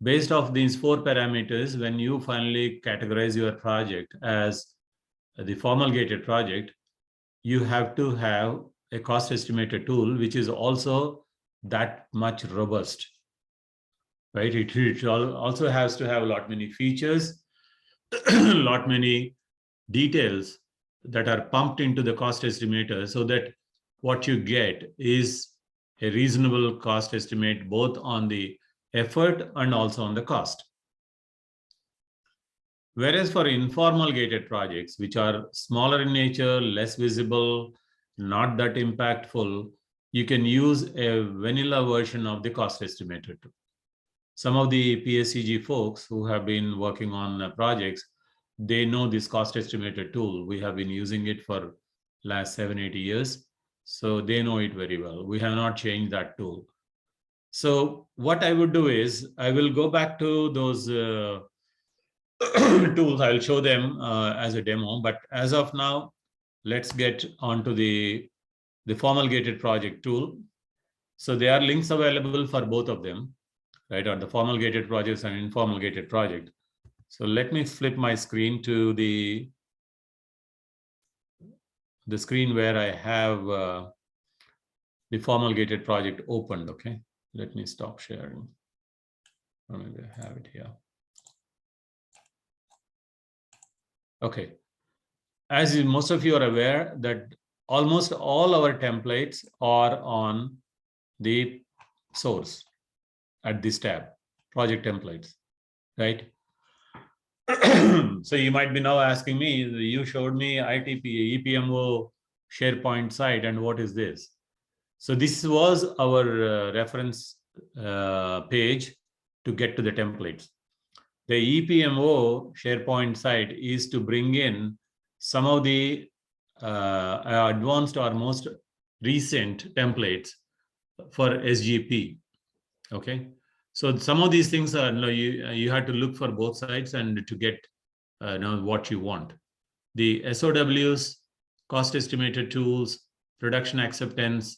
Based off these 4 parameters, when you finally categorize your project as the formal gated project, you have to have a cost estimator tool, which is also that much robust, right? It also has to have a lot many features, a lot many details that are pumped into the cost estimator so that what you get is a reasonable cost estimate both on the effort and also on the cost. Whereas for informal gated projects, which are smaller in nature, less visible, not that impactful, you can use a vanilla version of the cost estimator tool. Some of the PSEG folks who have been working on projects, they know this cost estimator tool. We have been using it for last 7-8 years. So they know it very well. We have not changed that tool. So what I would do is I will go back to those tools. I'll show them as a demo, but as of now, let's get onto the formal gated project tool. So there are links available for both of them, right? On the formal gated projects and informal gated project. So let me flip my screen to the screen where I have the formal gated project opened. Okay, let me stop sharing. Or maybe I have it here. Okay, as most of you are aware that almost all our templates are on the source at this tab, project templates, right? So you might be now asking me, you showed me ITP, EPMO SharePoint site, and what is this? So this was our reference page to get to the templates. The EPMO SharePoint site is to bring in some of the advanced or most recent templates for SGP. Okay, so some of these things are you have to look for both sides and to get what you want. The SOWs, cost estimated tools, production acceptance,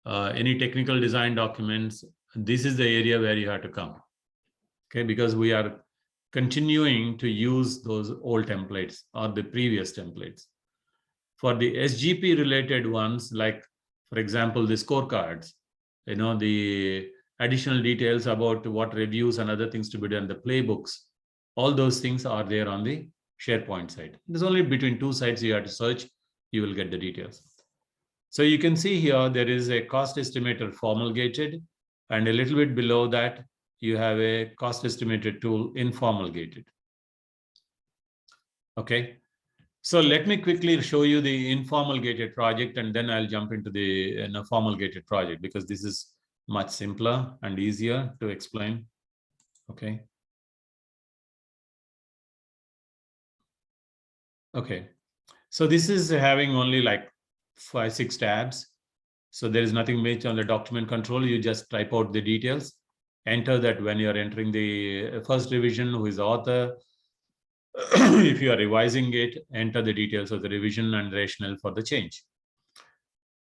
any technical design documents. This is the area where you have to come. Okay, because we are continuing to use those old templates or the previous templates. For the SGP related ones, like for example, the scorecards, the additional details about what reviews and other things to be done, the playbooks, all those things are there on the SharePoint site. There's only between two sites you have to search, you will get the details. So you can see here, there is a cost estimator formal gated, and a little bit below that, you have a cost estimated tool informal gated. Okay, so let me quickly show you the informal gated project, and then I'll jump into the formal gated project, because this is much simpler and easier to explain. Okay. Okay, so this is having only like 5-6 tabs. So there is nothing much on the document control. You just type out the details, enter that when you're entering the first revision, who is the author. If you are revising it, enter the details of the revision and rationale for the change.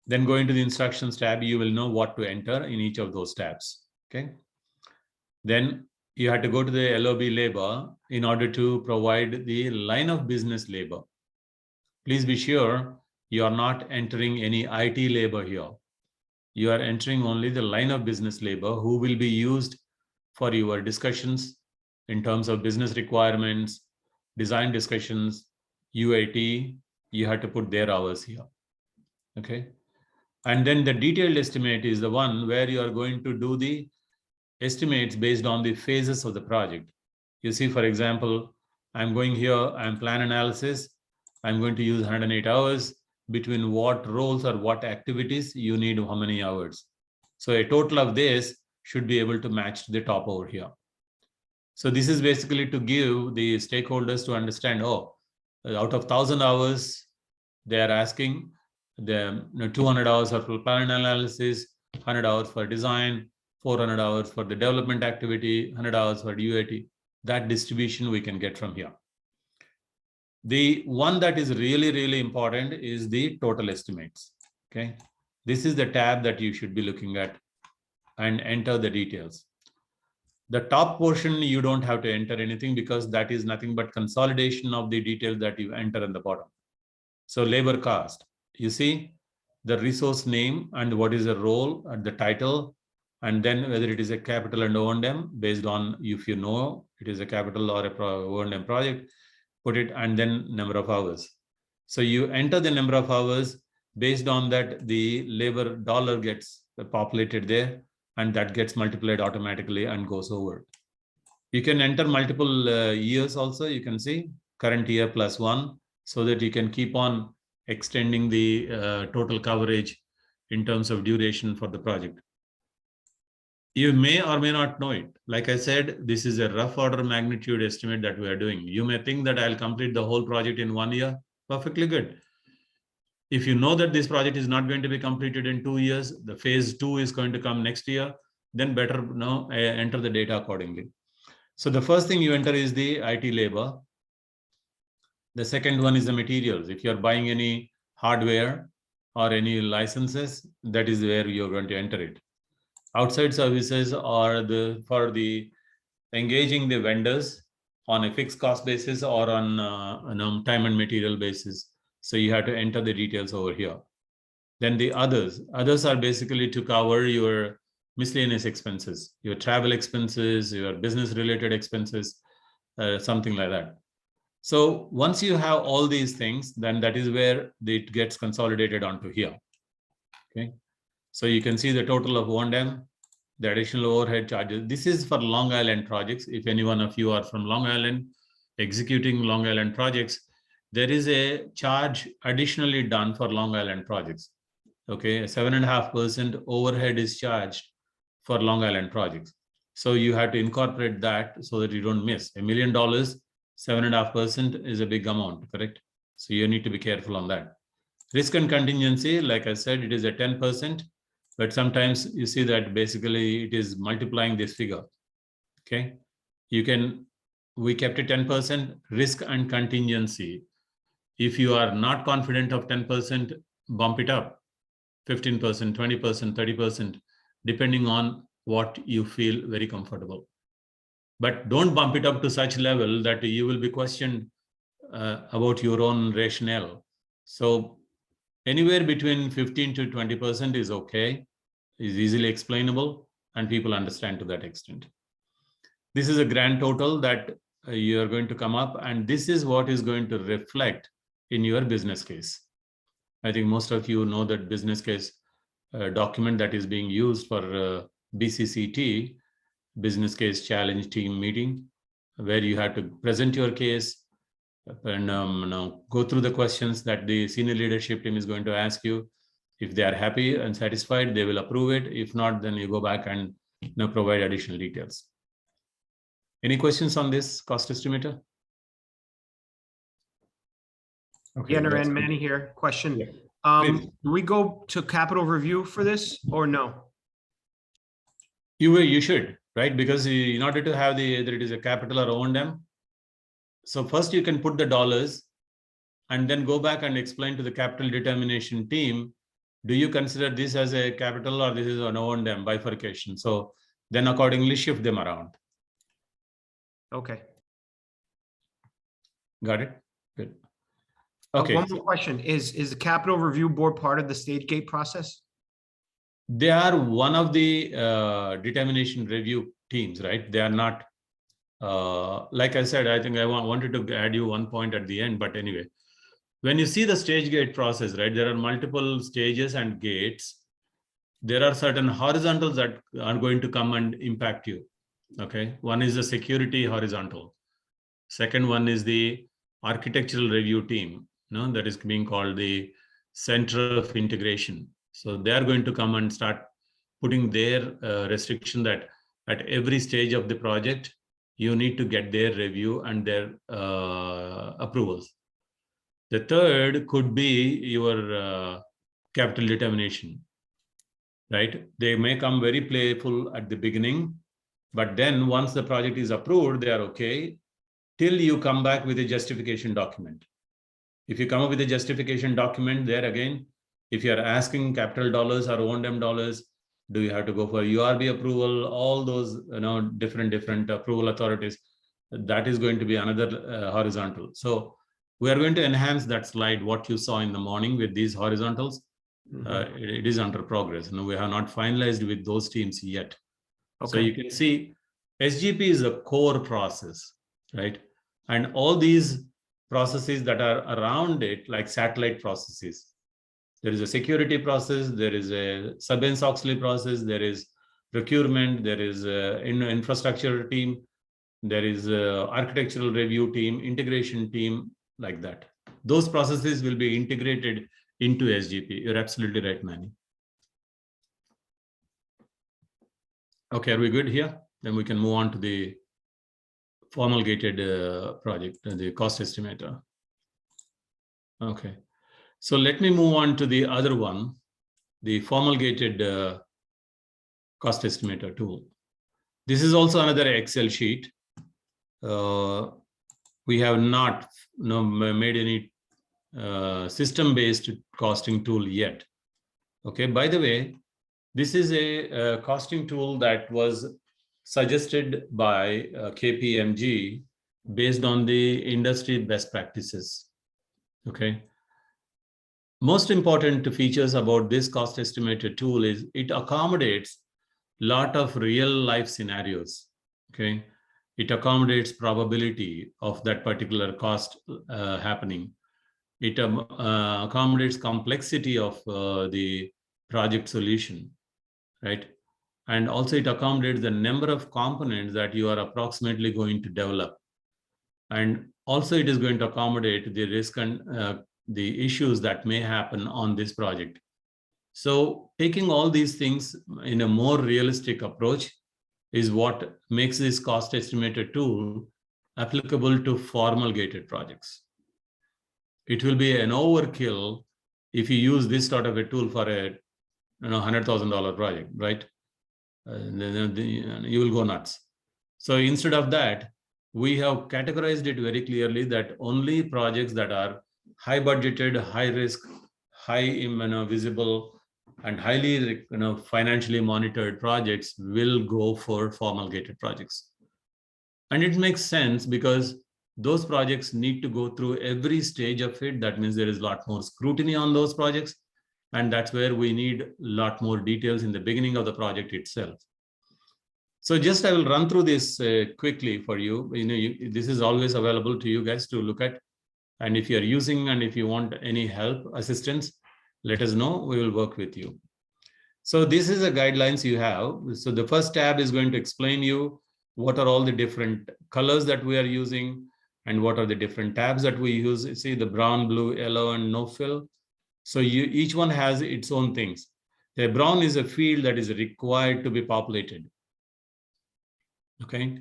Then go into the instructions tab, you will know what to enter in each of those tabs. Okay. Then you have to go to the LOB labor in order to provide the line of business labor. Please be sure you are not entering any IT labor here. You are entering only the line of business labor who will be used for your discussions in terms of business requirements, design discussions, UAT. You have to put their hours here. Okay. And then the detailed estimate is the one where you are going to do the estimates based on the phases of the project. You see, for example, I'm going here, I'm plan analysis. I'm going to use 108 hours. Between what roles or what activities you need how many hours. So a total of this should be able to match the top over here. So this is basically to give the stakeholders to understand, oh, out of 1,000 hours, they are asking the 200 hours for plan analysis, 100 hours for design, 400 hours for the development activity, 100 hours for UAT. That distribution we can get from here. The one that is really, really important is the total estimates. Okay, this is the tab that you should be looking at and enter the details. The top portion, you don't have to enter anything because that is nothing but consolidation of the details that you enter in the bottom. So labor cost, you see the resource name and what is the role and the title, and then whether it is a capital and O&M based on if you know it is a capital or a O&M project, put it, and then number of hours. So you enter the number of hours, based on that the labor dollar gets populated there, and that gets multiplied automatically and goes over. You can enter multiple years also. You can see current year plus 1, so that you can keep on extending the total coverage in terms of duration for the project. You may or may not know it. Like I said, this is a rough order magnitude estimate that we are doing. You may think that I'll complete the whole project in 1 year. Perfectly good. If you know that this project is not going to be completed in 2 years, the phase 2 is going to come next year, then better now enter the data accordingly. So the first thing you enter is the IT labor. The second one is the materials. If you're buying any hardware or any licenses, that is where you're going to enter it. Outside services are for the engaging the vendors on a fixed cost basis or on time and material basis. So you have to enter the details over here. Then the others are basically to cover your miscellaneous expenses, your travel expenses, your business related expenses, something like that. So once you have all these things, then that is where it gets consolidated onto here. Okay. So you can see the total of O&M, the additional overhead charges. This is for Long Island projects. If any one of you are from Long Island, executing Long Island projects, there is a charge additionally done for Long Island projects. Okay, 7.5% overhead is charged for Long Island projects. So you have to incorporate that so that you don't miss. $1 million, 7.5% is a big amount, correct? So you need to be careful on that. Risk and contingency, like I said, it is a 10%, but sometimes you see that basically it is multiplying this figure. Okay, we kept it 10%, risk and contingency. If you are not confident of 10%, bump it up, 15%, 20%, 30%, depending on what you feel very comfortable. But don't bump it up to such level that you will be questioned about your own rationale. So anywhere between 15 to 20% is okay, is easily explainable, and people understand to that extent. This is a grand total that you are going to come up, and this is what is going to reflect in your business case. I think most of you know that business case document that is being used for BCCT, Business Case Challenge Team Meeting, where you have to present your case and go through the questions that the senior leadership team is going to ask you. If they are happy and satisfied, they will approve it. If not, then you go back and provide additional details. Any questions on this cost estimator? Okay, Yeah, Naren, Manny here. Question. Yeah. Do we go to capital review for this or no? You should, right? Because in order to have either it is a capital or O&M, so first you can put the dollars and then go back and explain to the capital determination team, do you consider this as a capital or this is an O&M bifurcation? So then accordingly shift them around. Okay. Got it? Good. Okay. One more question. Is the capital review board part of the stage gate process? They are one of the determination review teams, right? They are not, like I said, I think I wanted to add you one point at the end, but anyway, when you see the stage gate process, right, there are multiple stages and gates. There are certain horizontals that are going to come and impact you. Okay. One is the security horizontal. Second one is the architectural review team, that is being called the Center of Integration. So they are going to come and start putting their restriction that at every stage of the project, you need to get their review and their approvals. The third could be your capital determination, right? They may come very playful at the beginning, but then once the project is approved, they are okay till you come back with a justification document. If you come up with a justification document, there again, if you are asking capital dollars or O&M dollars, do you have to go for URB approval? All those different approval authorities, that is going to be another horizontal. So we are going to enhance that slide, what you saw in the morning with these horizontals. It is under progress. We have not finalized with those teams yet. Okay. So you can see SGP is a core process, right? And all these processes that are around it, like satellite processes, There is a security process, there is a Sarbanes-Oxley process, there is procurement, there is an infrastructure team, there is a architectural review team, integration team, like that. Those processes will be integrated into SGP. You're absolutely right, Manny. Okay, are we good here? Then we can move on to the formal gated project, the cost estimator. Okay, so let me move on to the other one, the formal gated cost estimator tool. This is also another Excel sheet. We have not made any system-based costing tool yet. Okay, by the way, this is a costing tool that was suggested by KPMG based on the industry best practices. Okay. Most important features about this cost estimator tool is it accommodates a lot of real life scenarios. Okay. It accommodates probability of that particular cost happening. It accommodates complexity of the project solution, right? And also it accommodates the number of components that you are approximately going to develop. And also it is going to accommodate the risk and the issues that may happen on this project. So taking all these things in a more realistic approach is what makes this cost estimator tool applicable to formal gated projects. It will be an overkill if you use this sort of a tool for a $100,000 project, right? You will go nuts. So instead of that, we have categorized it very clearly that only projects that are high budgeted, high risk, high visible, and highly financially monitored projects will go for formal gated projects. And it makes sense because those projects need to go through every stage of it. That means there is a lot more scrutiny on those projects. And that's where we need a lot more details in the beginning of the project itself. So just I will run through this quickly for you. This is always available to you guys to look at. And if you're using and if you want any help, assistance, let us know. We will work with you. So this is the guidelines you have. So the first tab is going to explain you what are all the different colors that we are using and what are the different tabs that we use. You see the brown, blue, yellow, and no fill. So each one has its own things. The brown is a field that is required to be populated. Okay.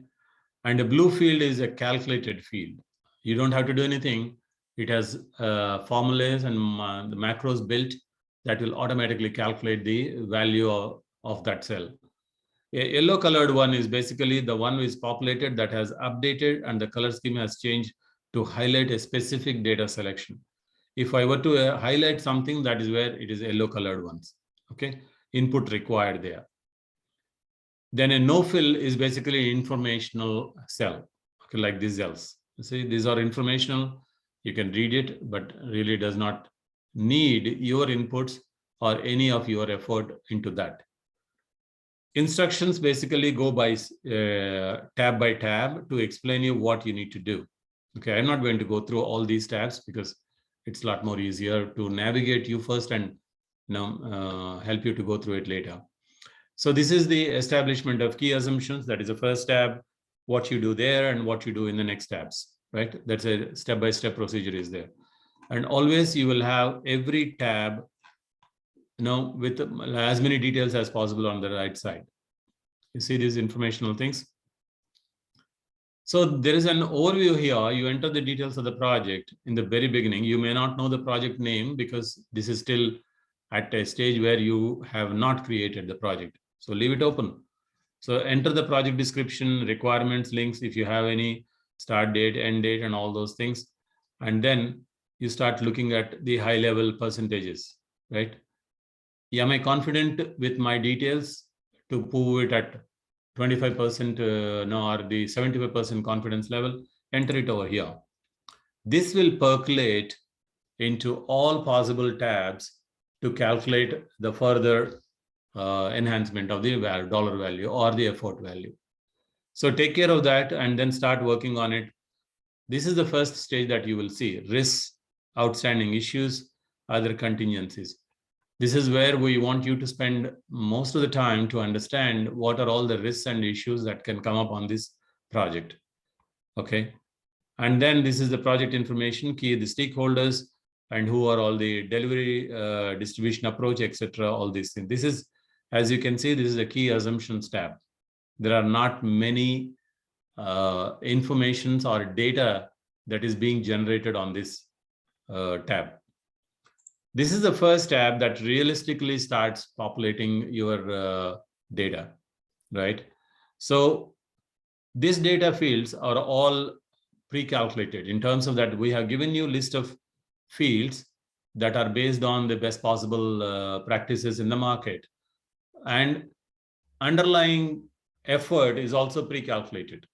And the blue field is a calculated field. You don't have to do anything. It has formulas and the macros built that will automatically calculate the value of that cell. A yellow colored one is basically the one which is populated that has updated and the color scheme has changed to highlight a specific data selection. If I were to highlight something, that is where it is yellow colored ones. Okay, input required there. Then a no fill is basically informational cell, okay, like these cells. You see, these are informational. You can read it, but really does not need your inputs or any of your effort into that. Instructions basically go by tab by tab to explain you what you need to do. Okay, I'm not going to go through all these tabs because it's a lot more easier to navigate you first and help you to go through it later. So this is the establishment of key assumptions. That is the first tab, what you do there and what you do in the next tabs, right? That's a step-by-step procedure is there. And always you will have every tab, with as many details as possible on the right side. You see these informational things. So there is an overview here. You enter the details of the project in the very beginning. You may not know the project name because this is still at a stage where you have not created the project. So leave it open. So enter the project description, requirements, links, if you have any, start date, end date, and all those things. And then you start looking at the high level percentages, right? Am I confident with my details to prove it at 25% or the 75% confidence level? Enter it over here. This will percolate into all possible tabs to calculate the further enhancement of the dollar value or the effort value. So take care of that and then start working on it. This is the first stage that you will see: risks, outstanding issues, other contingencies. This is where we want you to spend most of the time to understand what are all the risks and issues that can come up on this project. Okay. And then this is the project information key, the stakeholders, and who are all the delivery, distribution approach, etc. All these things. This is, as you can see, this is a key assumptions tab. There are not many informations or data that is being generated on this tab. This is the first tab that realistically starts populating your data, right? So these data fields are all pre-calculated in terms of that we have given you a list of fields that are based on the best possible practices in the market, and underlying effort is also pre-calculated.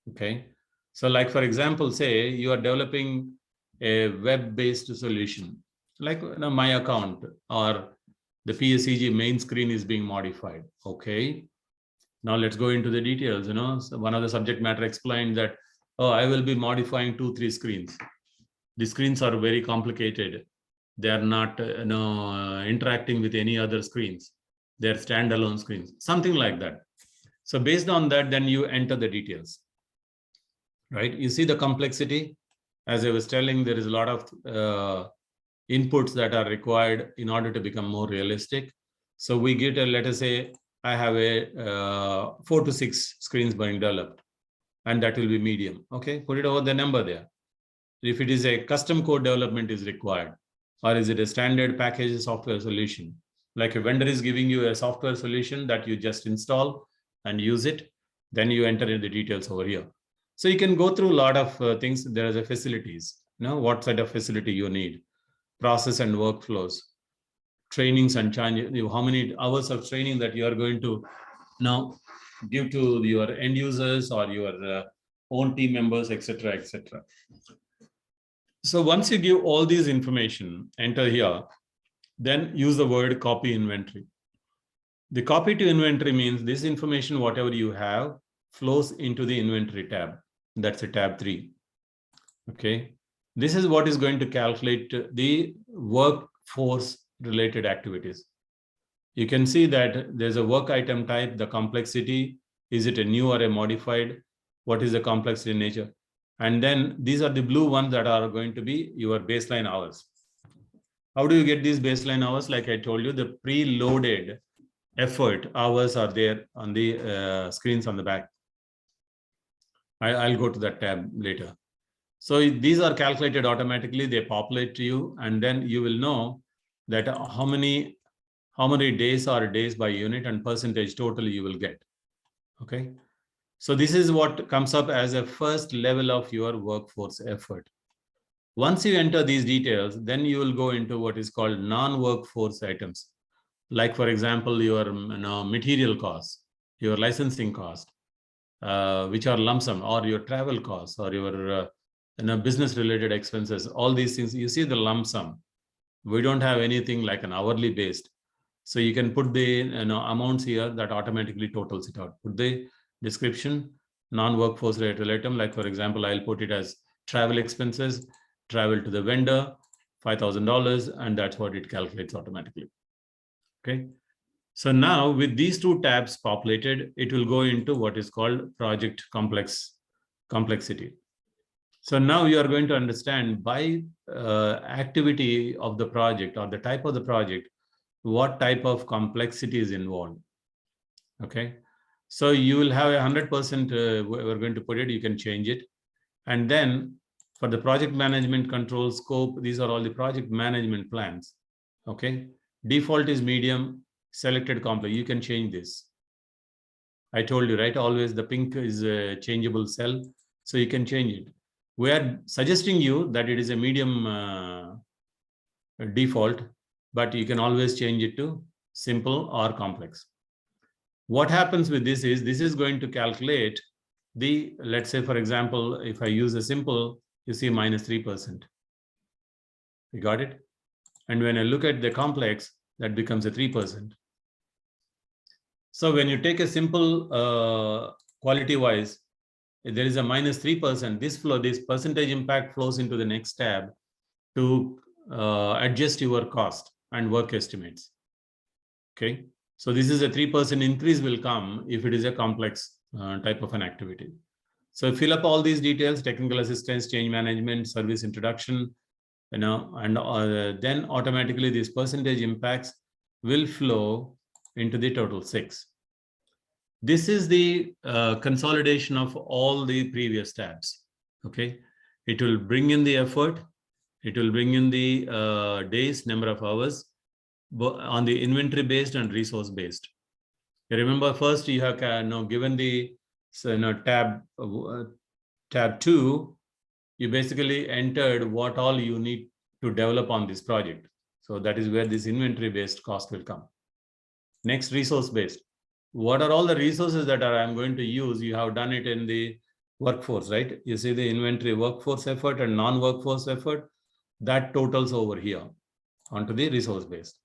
Okay, so like for example, say you are developing a web-based solution like my account, or the PSEG main screen is being modified. Okay, now let's go into the details. So one of the subject matter explained that, oh, I will be modifying 2-3 screens. The screens are very complicated. They are not interacting with any other screens. They're standalone screens, something like that. So based on that, then you enter the details, right? You see the complexity. As I was telling, there is a lot of inputs that are required in order to become more realistic. So we get let us say I have a 4 to 6 screens being developed, and that will be medium. Okay, put it over the number there. If it is a custom code development is required, or is it a standard package software solution? Like a vendor is giving you a software solution that you just install and use it, then you enter in the details over here. So you can go through a lot of things. There is a facilities, what sort of facility you need, process and workflows, trainings and how many hours of training that you are going to now give to your end users or your own team members, etc., etc. So once you give all these information, enter here, then use the word copy inventory. The copy to inventory means this information, whatever you have, flows into the inventory tab. That's a tab 3. Okay. This is what is going to calculate the workforce related activities. You can see that there's a work item type, the complexity, is it a new or a modified? What is the complexity in nature? And then these are the blue ones that are going to be your baseline hours. How do you get these baseline hours? Like I told you, the preloaded effort hours are there on the screens on the back. I'll go to that tab later. So these are calculated automatically. They populate to you, and then you will know that how many days or days by unit and percentage total you will get. Okay. So this is what comes up as a first level of your workforce effort. Once you enter these details, then you will go into what is called non-workforce items. Like for example, your material costs, your licensing cost, which are lump sum, or your travel costs, or your business related expenses. All these things, you see the lump sum. We don't have anything like an hourly based. So you can put the amounts here that automatically totals it out. Put the description, non-workforce related item. Like for example, I'll put it as travel expenses, travel to the vendor, $5,000, and that's what it calculates automatically. Okay. So now with these two tabs populated, it will go into what is called project complexity. So now you are going to understand by activity of the project or the type of the project, what type of complexity is involved. Okay. So you will have 100%, we're going to put it, you can change it. And then for the project management control scope, these are all the project management plans. Okay. Default is medium, selected complex. You can change this. I told you, right? Always the pink is a changeable cell. So you can change it. We are suggesting you that it is a medium default, but you can always change it to simple or complex. What happens with this is going to calculate the, let's say, for example, if I use a simple, you see -3%. You got it? And when I look at the complex, that becomes a 3%. So when you take a simple quality-wise, there is a -3%. This percentage impact flows into the next tab to adjust your cost. and work estimates. Okay, so this is a 3% increase will come if it is a complex type of an activity. So fill up all these details: technical assistance, change management, service introduction, and then automatically these percentage impacts will flow into the total 6. This is the consolidation of all the previous tabs. Okay, it will bring in the effort, it will bring in the days, number of hours, on the inventory based and resource based. You remember, first you have given the tab 2, you basically entered what all you need to develop on this project. So that is where this inventory based cost will come. Next, resource based. What are all the resources that I'm going to use? You have done it in the workforce, right? You see the inventory workforce effort and non-workforce effort, that totals over here onto the resource based.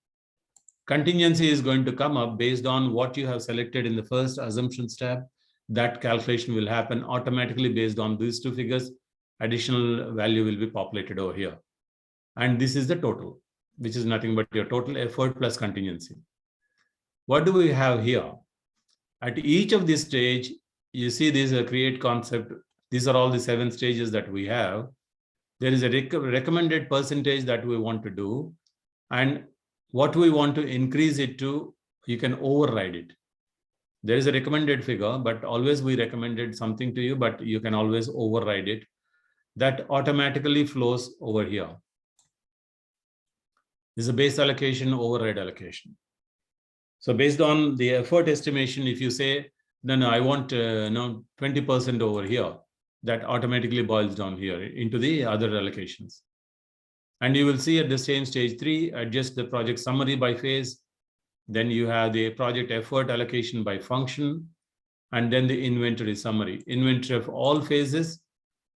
Contingency is going to come up based on what you have selected in the first assumptions tab. That calculation will happen automatically based on these two figures. Additional value will be populated over here. And this is the total, which is nothing but your total effort plus contingency. What do we have here? At each of this stage, you see this create concept. These are all the 7 stages that we have. There is a recommended percentage that we want to do. And what we want to increase it to, you can override it. There is a recommended figure, but always we recommended something to you, but you can always override it. That automatically flows over here. This is a base allocation, override allocation. So based on the effort estimation, if you say, no, I want 20% over here, that automatically boils down here into the other allocations. And you will see at the same stage 3, adjust the project summary by phase. Then you have the project effort allocation by function, and then the inventory summary. Inventory of all phases,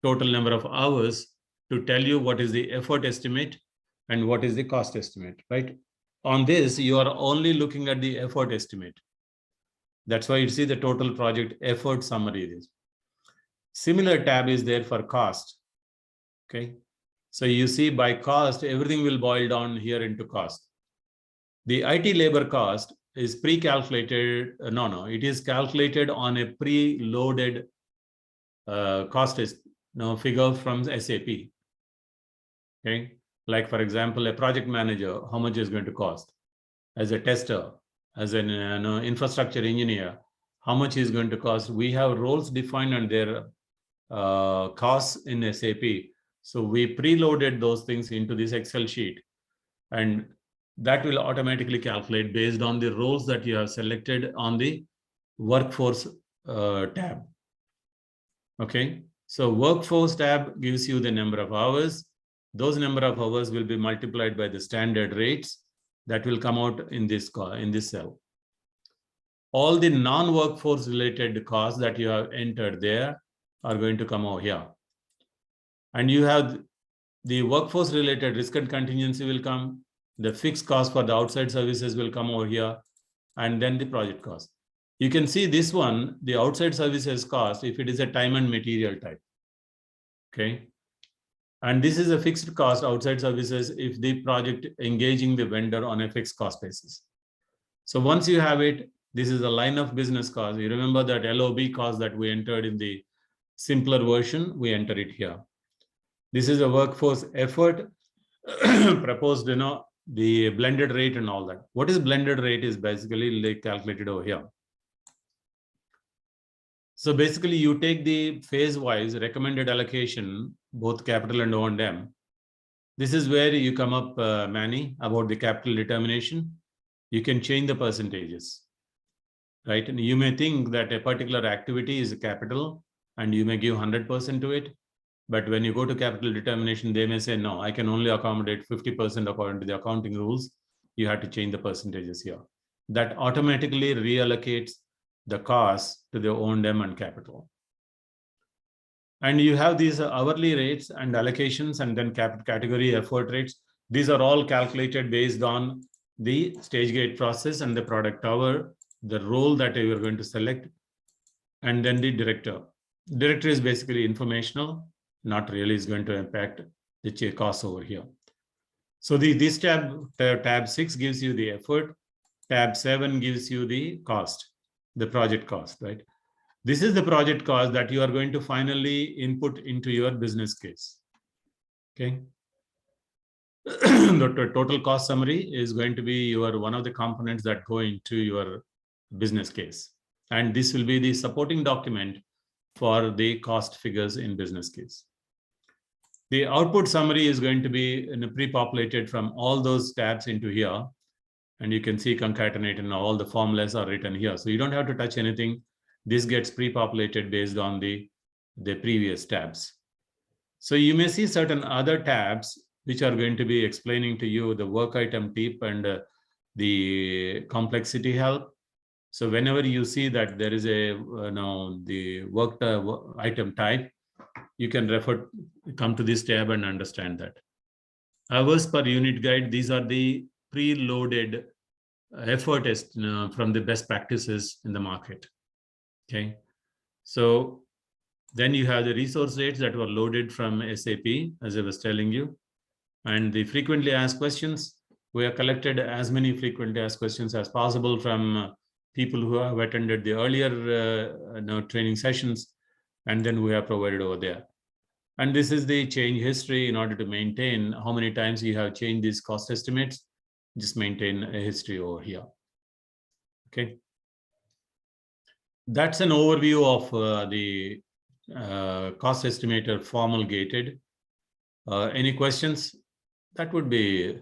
total number of hours to tell you what is the effort estimate and what is the cost estimate, right? On this, you are only looking at the effort estimate. That's why you see the total project effort summary is. Similar tab is there for cost. Okay. So you see by cost, everything will boil down here into cost. The IT labor cost is pre-calculated. It is calculated on a pre-loaded cost figure from SAP. Okay. Like for example, a project manager, how much is going to cost? As a tester, as an infrastructure engineer, how much is going to cost? We have roles defined and their costs in SAP. So we preloaded those things into this Excel sheet, and that will automatically calculate based on the roles that you have selected on the workforce tab. Okay, so workforce tab gives you the number of hours. Those number of hours will be multiplied by the standard rates that will come out in this cell. All the non-workforce related costs that you have entered there are going to come over here. And you have the workforce related risk and contingency will come. The fixed cost for the outside services will come over here, and then the project cost. You can see this one, the outside services cost, if it is a time and material type. Okay. And this is a fixed cost outside services if the project engaging the vendor on a fixed cost basis. So once you have it, this is a line of business cost. You remember that LOB cost that we entered in the simpler version, we enter it here. This is a workforce effort proposed, the blended rate and all that. What is blended rate is basically like calculated over here. So basically you take the phase-wise recommended allocation, both capital and O&M. This is where you come up, Manny, about the capital determination. You can change the percentages, right? And you may think that a particular activity is a capital and you may give 100% to it. But when you go to capital determination, they may say, no, I can only accommodate 50% according to the accounting rules. You have to change the percentages here. That automatically reallocates the cost to the O&M and capital. And you have these hourly rates and allocations, and then category effort rates. These are all calculated based on the stage gate process and the product hour, the role that you are going to select, and then the director. Director is basically informational, not really is going to impact the cost over here. So this tab 6 gives you the effort. Tab 7 gives you the cost, the project cost, right? This is the project cost that you are going to finally input into your business case. Okay. The total cost summary is going to be your one of the components that go into your business case. And this will be the supporting document for the cost figures in business case. The output summary is going to be pre-populated from all those tabs into here. And you can see concatenate and all the formulas are written here. So you don't have to touch anything. This gets pre-populated based on the previous tabs. So you may see certain other tabs which are going to be explaining to you the work item type and the complexity help. So whenever you see that there is a the work item type, you can come to this tab and understand that. Hours per unit guide, these are the preloaded effort from the best practices in the market. Okay, so then you have the resource rates that were loaded from SAP, as I was telling you, and the frequently asked questions. We have collected as many frequently asked questions as possible from people who have attended the earlier training sessions, and then we have provided over there. And this is the change history in order to maintain how many times you have changed these cost estimates. Just maintain a history over here. Okay. That's an overview of the cost estimator formal gated. Any questions? That would be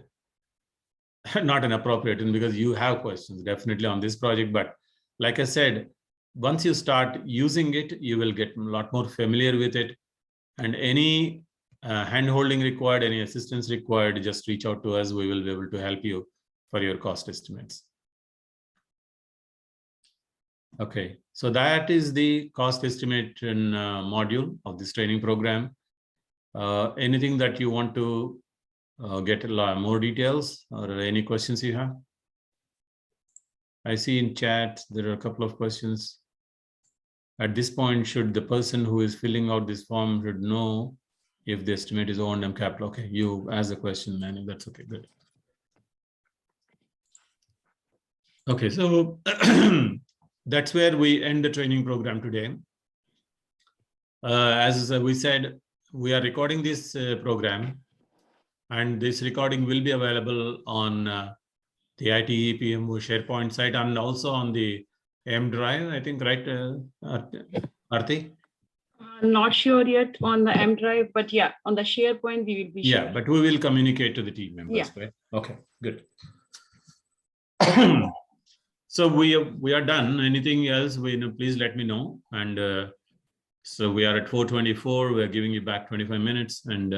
not an appropriate one because you have questions definitely on this project. But like I said, once you start using it, you will get a lot more familiar with it. And any hand-holding required, any assistance required, just reach out to us. We will be able to help you for your cost estimates. Okay, so that is the cost estimation module of this training program. Anything that you want to get a lot more details or any questions you have? I see in chat there are a couple of questions. At this point, should the person who is filling out this form should know if the estimate is O&M capital? Okay, you ask the question, Manny. That's okay, good. Okay, so that's where we end the training program today. As we said, we are recording this program, and this recording will be available on the ITE PMO SharePoint site and also on the M Drive, I think, right, Aarti? Not sure yet on the M Drive, but yeah, on the SharePoint, we will be sure. Yeah, but we will communicate to the team members, Yeah. right? Okay, good. So we are done. Anything else, please let me know. And so we are at 4:24. We're giving you back 25 minutes. And